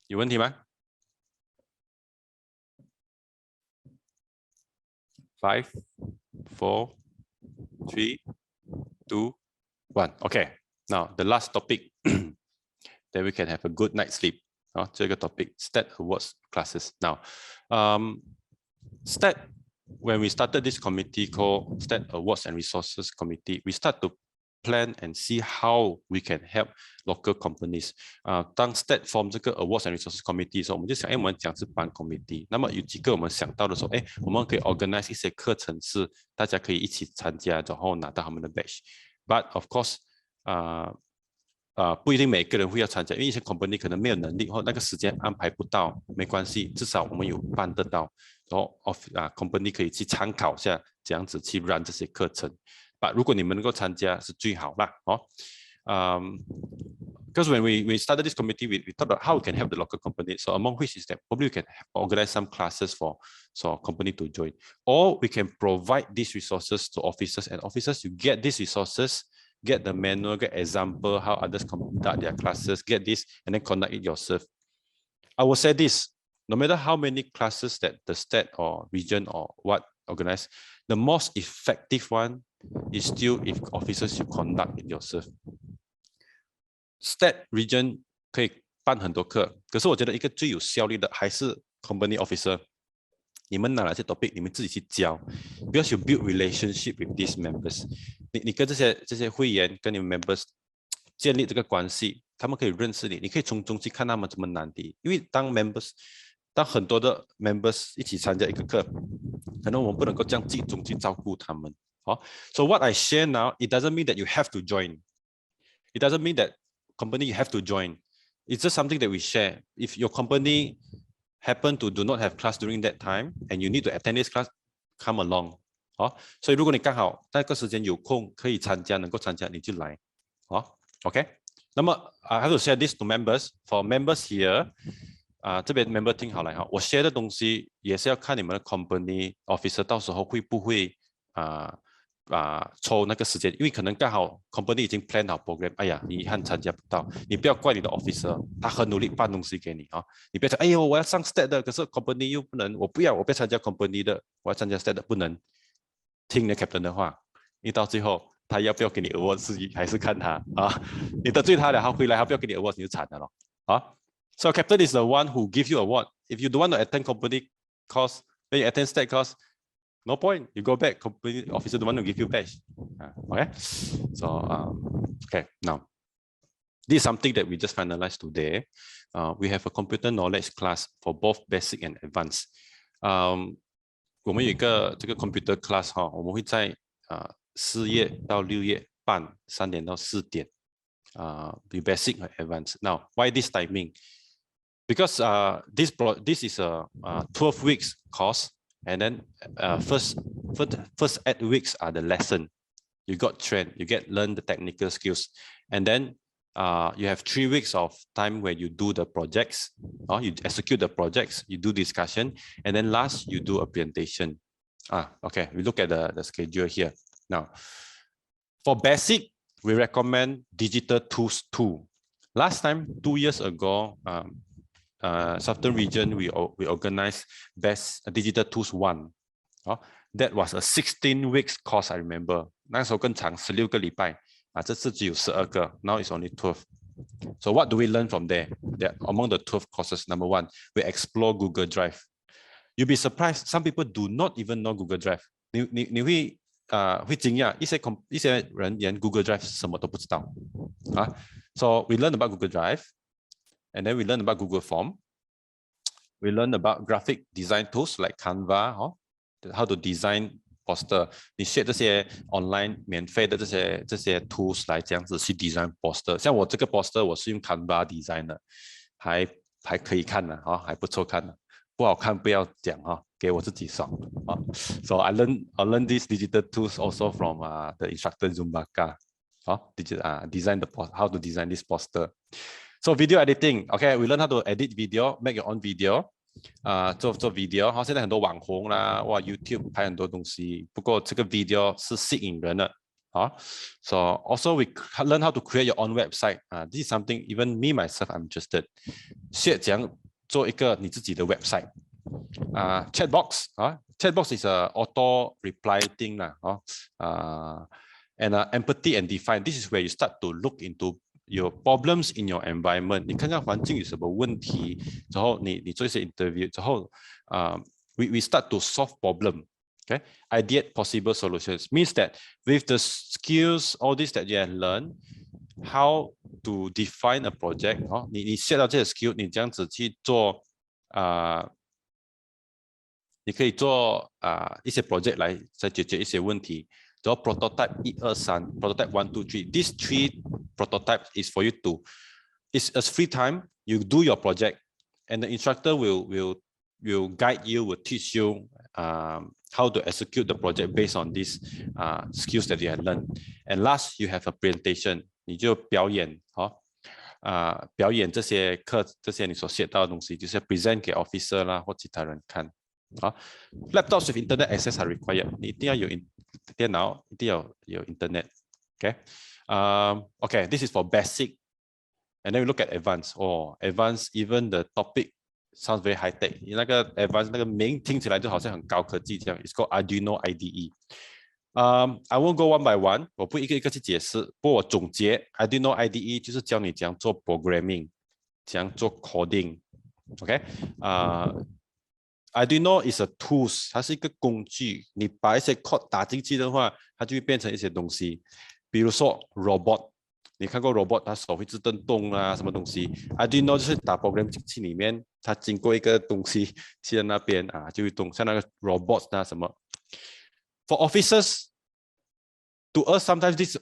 有问题吗？5, 4, 3, 2, 1. Okay. Now the last topic, then we can have a good night's sleep. 这个 topic, STAT awards classes. Now, STAT, when we started this committee called STAT Awards and Resources Committee, we start to plan and see how we can help local companies. 当 STAT form 这个 Awards and Resources Committee 的时候，我们就想，我们讲是办 committee， 那么有几个我们想到的时候，我们可以 organize 一些课程是大家可以一起参加，然后拿到他们的 badge。But of course，不一定每个人会要参加，因为一些 company 可能没有能力或那个时间安排不到，没关系，至少我们有办得到，然后company 可以去参考一下，这样子去 run 这些课程。But 如果你们能够参加是最好啦，because when we started this committee, we thought about how we can help the local company. So among which is that probably we can organize some classes for company to join, or we can provide these resources to officers, and officers you get these resources, get the manual, get example how others conduct their classes, get this and then conduct it yourself. I will say this, no matter how many classes that the state or region or what organize, the most effective one is still if officers you conduct it yourself. State region 可以办很多课，可是我觉得一个最有效率的还是 company officer。你们拿哪些 topic， 你们自己去教 ，because you build relationship with these members。你跟这些会员跟你们 members 建立这个关系，他们可以认识你，你可以从中去看他们怎么难题。因为当很多的 members 一起参加一个课，可能我们不能够这样集中去照顾他们。So what I share now, it doesn't mean that you have to join. It doesn't mean that company you have to join. It's just something that we share. If your company happen to do not have class during that time and you need to attend this class, come along. 所以如果你刚好那个时间有空可以参加，能够参加你就来。OK。那么 I have to share this to members. For members here, 这边 member 听好了，我 share 的东西也是要看你们的 company officer 到时候会不会抽那个时间，因为可能刚好 company 已经 plan 好 program， 哎呀，你遗憾参加不到，你不要怪你的 officer， 他很努力办东西给你你不要说，哎呦，我要上 stat 的，可是 company 又不能，我不要参加 company 的，我要参加 stat 的，不能听你的 captain 的话，因为到最后他要不要给你 award 还是看他你得罪他了，他回来他不要给你 award 你就惨了咯So captain is the one who gives you award. If you don't want to attend company course, then you attend stat course. No point. You go back. Company officer don't want to give you badge. Okay. So okay. Now, this is something that we just finalized today. We have a computer knowledge class for both basic and advanced. 我们有一个这个 computer class 我们会在4月到6月半3点到4点有 basic 和 advanced. Now, why this timing? Because this is a 12 weeks course. And then first 8 weeks are the lesson. You got trained, you learn the technical skills, and then you have 3 weeks of time where you do the projects, you execute the projects, you do discussion, and then last you do a presentation. Okay, we look at the schedule here. Now, for basic, we recommend Digital Tools 2. Last time, 2 years ago, Southern region, we organized Best Digital Tools 1. That was a 16 weeks course, I remember. 那时候更长16个礼拜这次只有12个 Now it's only 12. So what do we learn from there? That among the 12 courses, number 1, we explore Google Drive. You'll be surprised, some people do not even know Google Drive. 你会惊讶一些人连 Google Drive 什么都不知道So we learn about Google Drive. And then we learn about Google Form. We learn about graphic design tools like Canva, how to design poster. 你学这些 online 免费的这些 tools 来这样子去 design poster. 像我这个 poster 我是用 Canva design 的，还可以看的还不错看的，不好看不要讲给我自己爽So I learn these digital tools also from the instructor Zumbaka. Design how to design this poster. So video editing, okay, we learn how to edit video, make your own video. 做 video 现在很多网红啦YouTube 拍很多东西，不过这个 video 是吸引人的So also we learn how to create your own website. This is something even me myself I'm interested. 学怎样做一个你自己的 website. Chatbox, chatbox is a auto reply thing and empathy and define. This is where you start to look into your problems in your environment. 你看看环境有什么问题，然后你做一些 interview， 然后we start to solve problem. Okay, ideate possible solutions means that with the skills, all this that you have learned, how to define a project 哦，你 set 到这个 skill， 你这样子去做你可以做一些 project 来解决一些问题。然后 prototype 1、2、3 prototype 1、2、3 these 3 prototypes is for you to it's a free time you do your project and the instructor will guide you, will teach you how to execute the project based on these skills that you have learned. And last, you have a presentation. 你就表演表演这些你所学到的东西，就是 present 给 officer 啦或其他人看。Laptops with internet access are required. 你一定要有电脑，一定要有 internet. Okay. Okay, this is for basic. And then we look at advanced. Oh, advanced, even the topic sounds very high tech. 那个 advanced 那个名听起来就好像很高科技这样。It's called Arduino IDE. I won't go one by one. 我不一个一个去解释，不过我总结 Arduino IDE 就是教你怎样做 programming， 怎样做 coding。OK， Arduino is a tools， 它是一个工具。你把一些 code 打进去的话，它就会变成一些东西。比如说 robot， 你看过 robot， 它手会自动动啊，什么东西 ？Arduino 就是打 program 进去里面，它经过一个东西去到那边就会动，像那个 robot 啊什么。For officers, to us sometimes this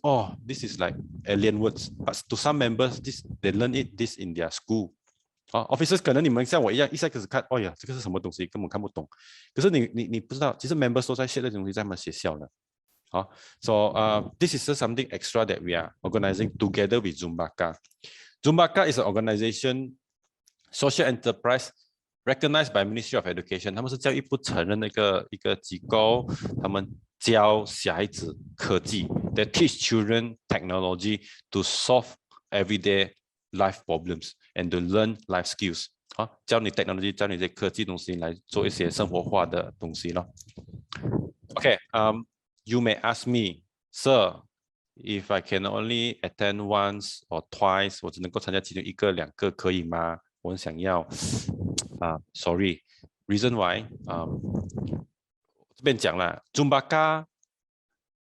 is like alien words, but to some members they learn this in their school. Officers 可能你们像我一样，一下开始看，哦呀，这个是什么东西，根本看不懂。可是你不知道，其实 members 都在学这东西在他们学校的。So this is something extra that we are organizing together with Zumbaka. Zumbaka is an organization, social enterprise recognized by Ministry of Education. 他们是教育部承认的一个机构，他们教小孩子科技 ，they teach children technology to solve everyday life problems and to learn life skills. 教你 technology， 教你这些科技东西来做一些生活化的东西咯。Okay, you may ask me, sir, if I can only attend once or twice, 我只能够参加其中1个、2个，可以吗？我很想要。Sorry, reason why? 这边讲了 ，Zumbaka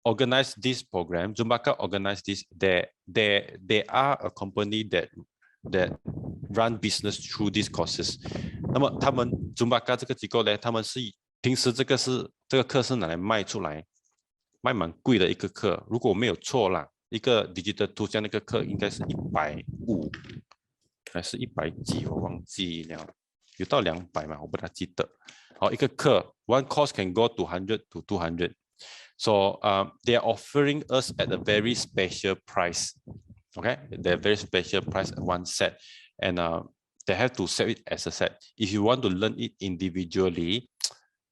organize this program. Zumbaka organize this. They are a company that run business through these courses. 那么他们 Zumbaka 这个机构呢，他们是平时这个课是拿来卖出来，卖蛮贵的一个课。如果我没有错啦，一个 digital tool 像那个课应该是150，还是100几，我忘记了。有到200嘛，我不大记得。好，一个课 ，one course can go to 100 to 200. So they are offering us at a very special price. Okay, they're very special price at one set, and they have to set it as a set. If you want to learn it individually,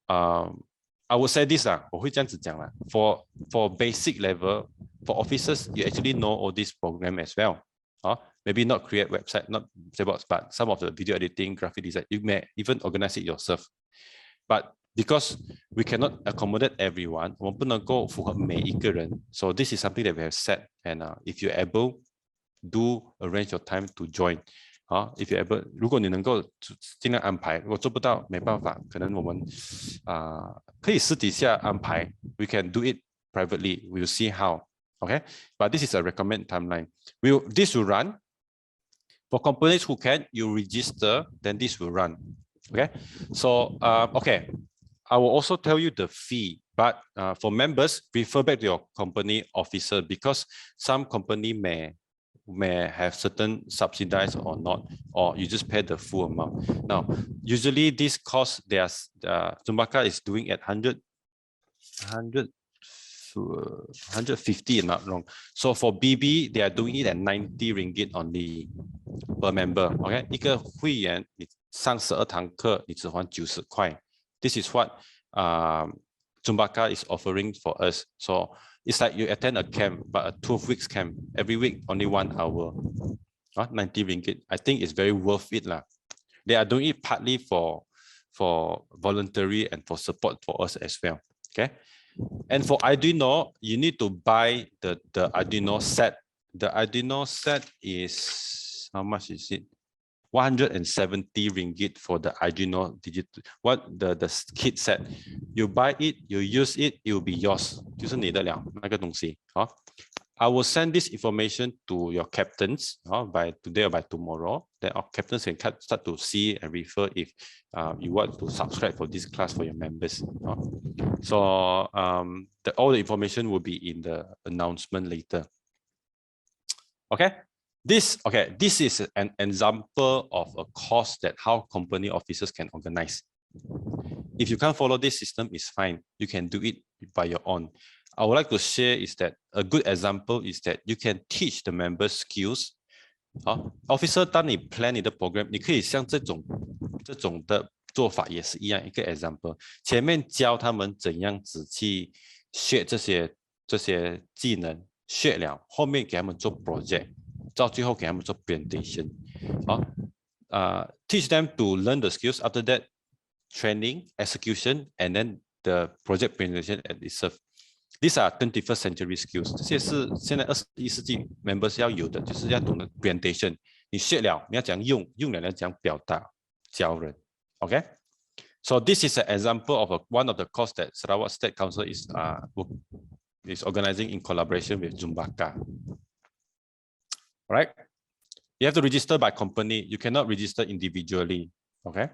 I would say this 我会这样子讲啦。For basic level, for officers, you actually know all this program as well. Maybe not create website, not but some of the video editing, graphic design, you may even organize it yourself. But because we cannot accommodate everyone, 我们不能够符合每一个人。So this is something that we have set, and if you're able, do arrange your time to join. If you're able, 如果你能够尽量安排，如果做不到没办法，可能我们可以私底下安排。We can do it privately. We'll see how. Okay, but this is a recommended timeline. This will run. For companies who can, you register, then this will run. Okay, so okay, I will also tell you the fee, but for members, refer back to your company officer because some company may have certain subsidized or not, or you just pay the full amount. Now, usually this cost, Zumbaka is doing at 150, not wrong. So for BB, they are doing it at 90 ringgit only per member. Okay, 一个会员你上12堂课，你只还90块。This is what Zumbaka is offering for us. So it's like you attend a camp, but a 12 weeks camp. Every week, only 1 hour. 90 ringgit. I think it's very worth it lah. They are doing it partly for voluntary and for support for us as well. Okay. And for Arduino, you need to buy the Arduino set. The Arduino set is, how much is it? 170 ringgit for the Arduino digital. What the kid said, you buy it, you use it, it will be yours. 就是你的了那个东西。I will send this information to your captains by today or by tomorrow. Then our captains can start to see and refer if you want to subscribe for this class for your members. So all the information will be in the announcement later. Okay. This is an example of a course that how company officers can organize. If you can't follow this system, it's fine. You can do it by your own. I would like to share is that a good example is that you can teach the members skills. Officer 当你 plan 你的 program， 你可以像这种的做法也是一样一个 example。前面教他们怎样子去学这些技能，学了后面给他们做 project， 到最后给他们做 presentation。teach them to learn the skills. After that, training, execution, and then the project presentation at itself. These are 21st century skills. 这些是现在21世纪 members 要有的，就是要懂得 presentation。你学了，你要怎样用，用了你要怎样表达，教人。Okay? So this is an example of one of the course that Sarawak State Council is organizing in collaboration with Zumbaka. All right? You have to register by company. You cannot register individually. Okay?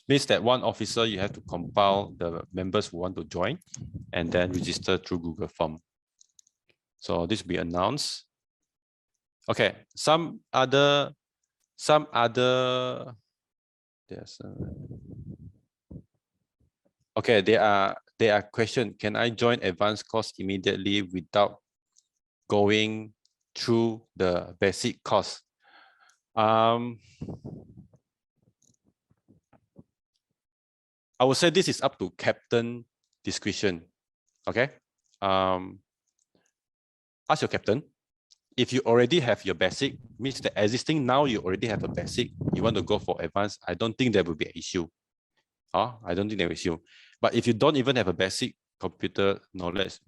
Means that one officer, you have to compile the members who want to join and then register through Google Form. So this will be announced. Okay, some other there's okay, there are questions. Can I join advanced course immediately without going through the basic course? I would say this is up to captain discretion. Okay. Ask your captain. If you already have your basic, means the existing now you already have a basic, you want to go for advanced, I don't think there will be an issue. I don't think there will be an issue. But if you don't even have a basic computer knowledge,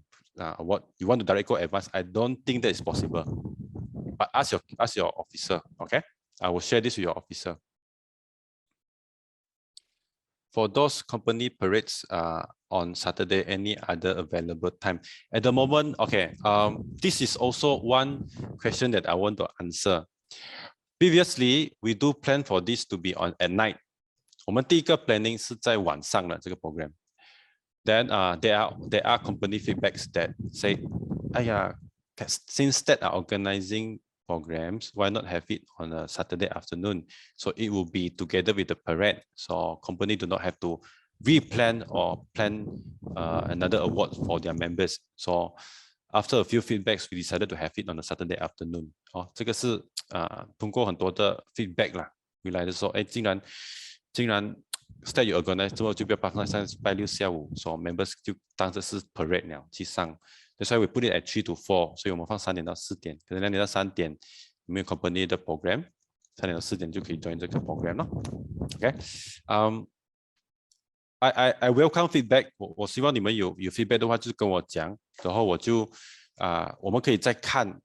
what you want to direct go advanced, I don't think that is possible. But ask your officer. Okay. I will share this with your officer. For those company parades on Saturday, any other available time? At the moment, okay, this is also one question that I want to answer. Previously, we do plan for this to be on at night. 我们第一个 planning 是在晚上的这个 program. Then there are company feedbacks that say, since that are organizing programs, why not have it on a Saturday afternoon? So it will be together with the parade. So company do not have to replan or plan another award for their members. So after a few feedbacks, we decided to have it on a Saturday afternoon. 这个是通过很多的 feedback 啦，回来的时候，竟然 start 有 organize 之后就不要放在拜六下午， so members 就当这是 parade 了去上。That's why we put it at 3 to 4. 所以我们放3点到4点，可能2点到3点没有 company 的 program， 3点到4点就可以 join 这个 program 咯。Okay, I welcome feedback. 我希望你们有 feedback 的话，就是跟我讲，然后我就我们可以再看，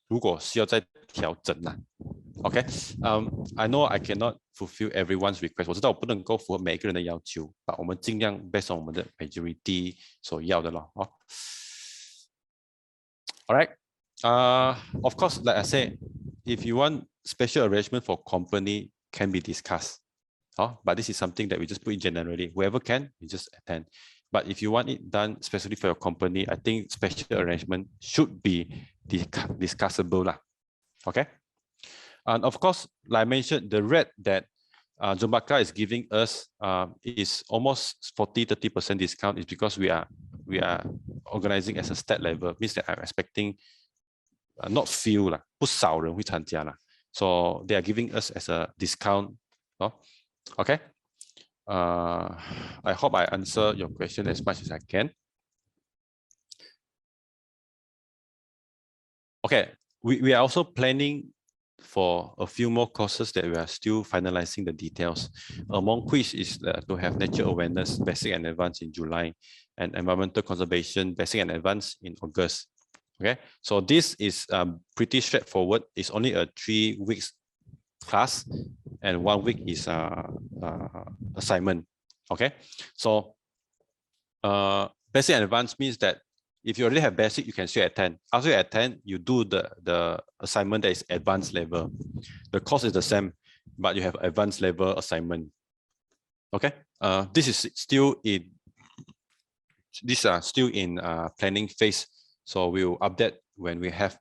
如果需要再调整啦。Okay, I know I cannot fulfill everyone's request. 我知道我不能够符合每一个人的要求，但我们尽量 based on 我们的 majority 所要的咯。All right. Of course, like I said, if you want special arrangement for company, can be discussed. But this is something that we just put in generally. Whoever can, you just attend. But if you want it done specially for your company, I think special arrangement should be discussable lah. Okay. And of course, like I mentioned, the rate that Zumbaka is giving us is almost 40-30% discount. Is because we are organizing as a state level, means that I'm expecting not few 啦，不少人会参加啦。So they are giving us as a discount. Okay. I hope I answer your question as much as I can. Okay, we are also planning for a few more courses that we are still finalizing the details, among which is to have nature awareness, basic and advanced in July, and environmental conservation, basic and advanced in August. Okay, so this is pretty straightforward. It's only a 3 weeks class, and 1 week is assignment. Okay, so basic and advanced means that if you already have basic, you can still attend. After you attend, you do the assignment that is advanced level. The course is the same, but you have advanced level assignment. Okay, this is still in planning phase, so we'll update when we have.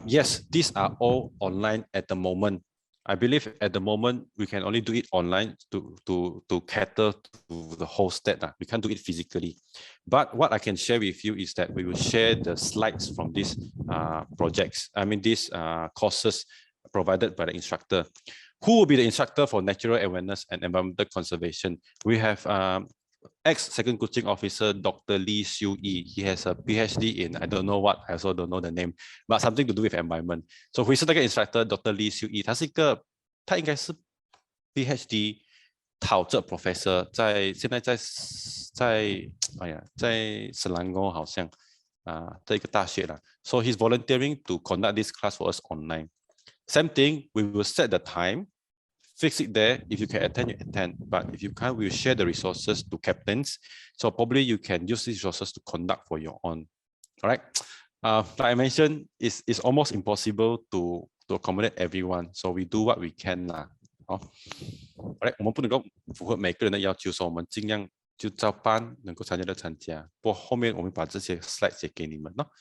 Yes, these are all online at the moment. I believe at the moment we can only do it online to cater to the whole state. We can't do it physically. But what I can share with you is that we will share the slides from these projects. I mean these courses provided by the instructor. Who will be the instructor for natural awareness and environmental conservation? We have ex-second coaching officer, Dr. Lee Siu Yi. He has a PhD in, I don't know what, I also don't know the name, but something to do with environment. So 回是那个 instructor Dr. Lee Siu Yi， 他应该是 PhD 考证 professor， 现在在Selangor 好像这个大学啦。So he's volunteering to conduct this class for us online. Same thing, we will set the time. Fix it there. If you can attend, you attend. But if you can't, we'll share the resources to captains. So probably you can use these resources to conduct for your own. All right. Like I mentioned, it's almost impossible to accommodate everyone. So we do what we can lah. All right. 我们不能够符合每个人的要求，所以我们尽量就照班能够参加的参加。不过后面我们把这些 slides 也给你们咯。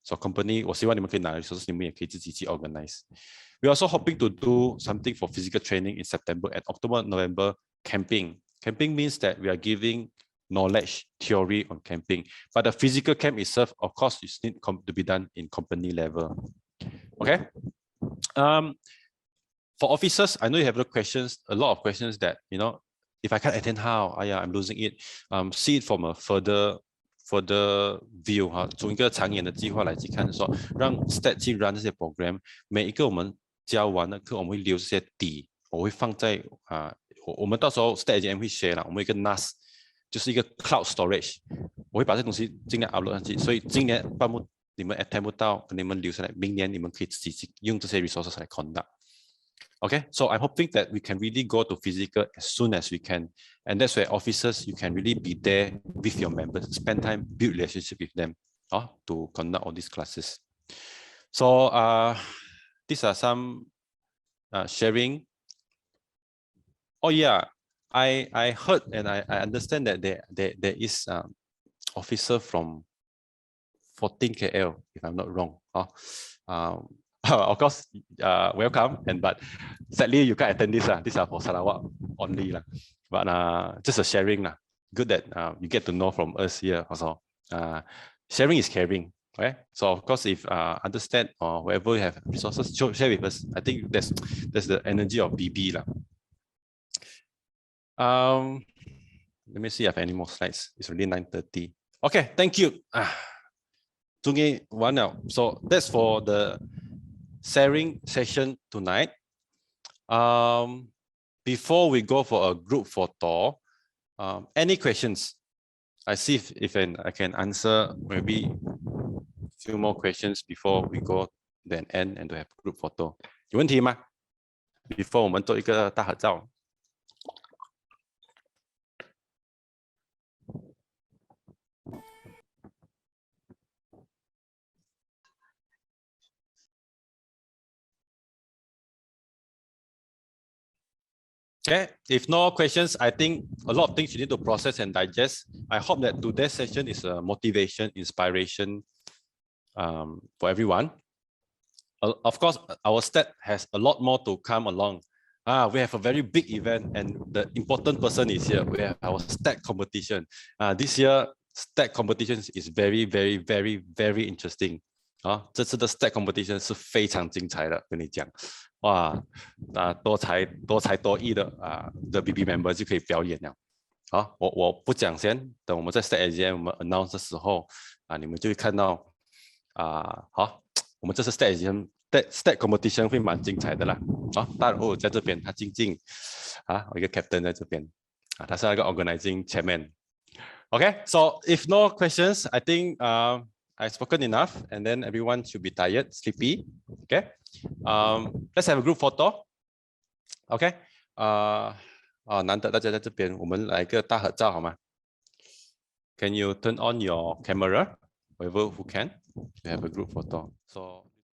So company， 我希望你们可以拿 resources， 你们也可以自己去 organize. We're also hoping to do something for physical training in September and October, November camping. Camping means that we are giving knowledge, theory on camping, but the physical camp itself, of course, is need to be done in company level. Okay. For officers, I know you have a lot of questions that, you know, if I can't attend, how? I'm losing it. See it from a further view 从一个长远的计划来去看，说让 STAT 去 run 这些 program， 每一个我们教完的课，我们会留这些底，我会放在我们到时候 STAT AGM 会 share 啦，我们一个 NAS 就是一个 cloud storage， 我会把这东西尽量 upload 上去，所以今年你们 attend 不到，你们留下来，明年你们可以自己去用这些 resources 来 conduct。Okay, so I'm hoping that we can really go to physical as soon as we can, and that's where officers, you can really be there with your members, spend time, build relationship with them, to conduct all these classes. So these are some sharing. Oh yeah, I heard and I understand that there is officer from 14 KL, if I'm not wrong. Of course, welcome, but sadly you can't attend this. These are for Sarawak only. But just a sharing. Good that you get to know from us here also. Sharing is caring. Okay? So of course, if understand or wherever you have resources, share with us. I think that's the energy of BB. Let me see if I have any more slides. It's already 9:30. Okay, thank you. So that's for the sharing session tonight. Before we go for a group photo, any questions? I see if I can answer maybe a few more questions before we go then end and to have group photo. 有问题吗？ Before 我们做一个大合照。Okay, if no questions, I think a lot of things you need to process and digest. I hope that today's session is a motivation, inspiration for everyone. Of course, our STAT has a lot more to come along. We have a very big event and the important person is here. We have our STAT competition. This year, STAT competition is very, very, very, very interesting. 这次的 STAT competition 是非常精彩的，跟你讲。哇，多才多艺的BB member 就可以表演了。好，我不讲先，等我们在 STAT AGM 我们 announce 的时候你们就会看到好，我们这次 STAT AGM STAT competition 会蛮精彩的啦。好，大人在这边，他静静我一个 captain 在这边他是那个 organizing chairman。Okay, so if no questions, I think I've spoken enough, and then everyone should be tired, sleepy. Okay, let's have a group photo. OK，难得大家在这边，我们来个大合照好吗 ？Can you turn on your camera, whoever who can? We have a group photo. So.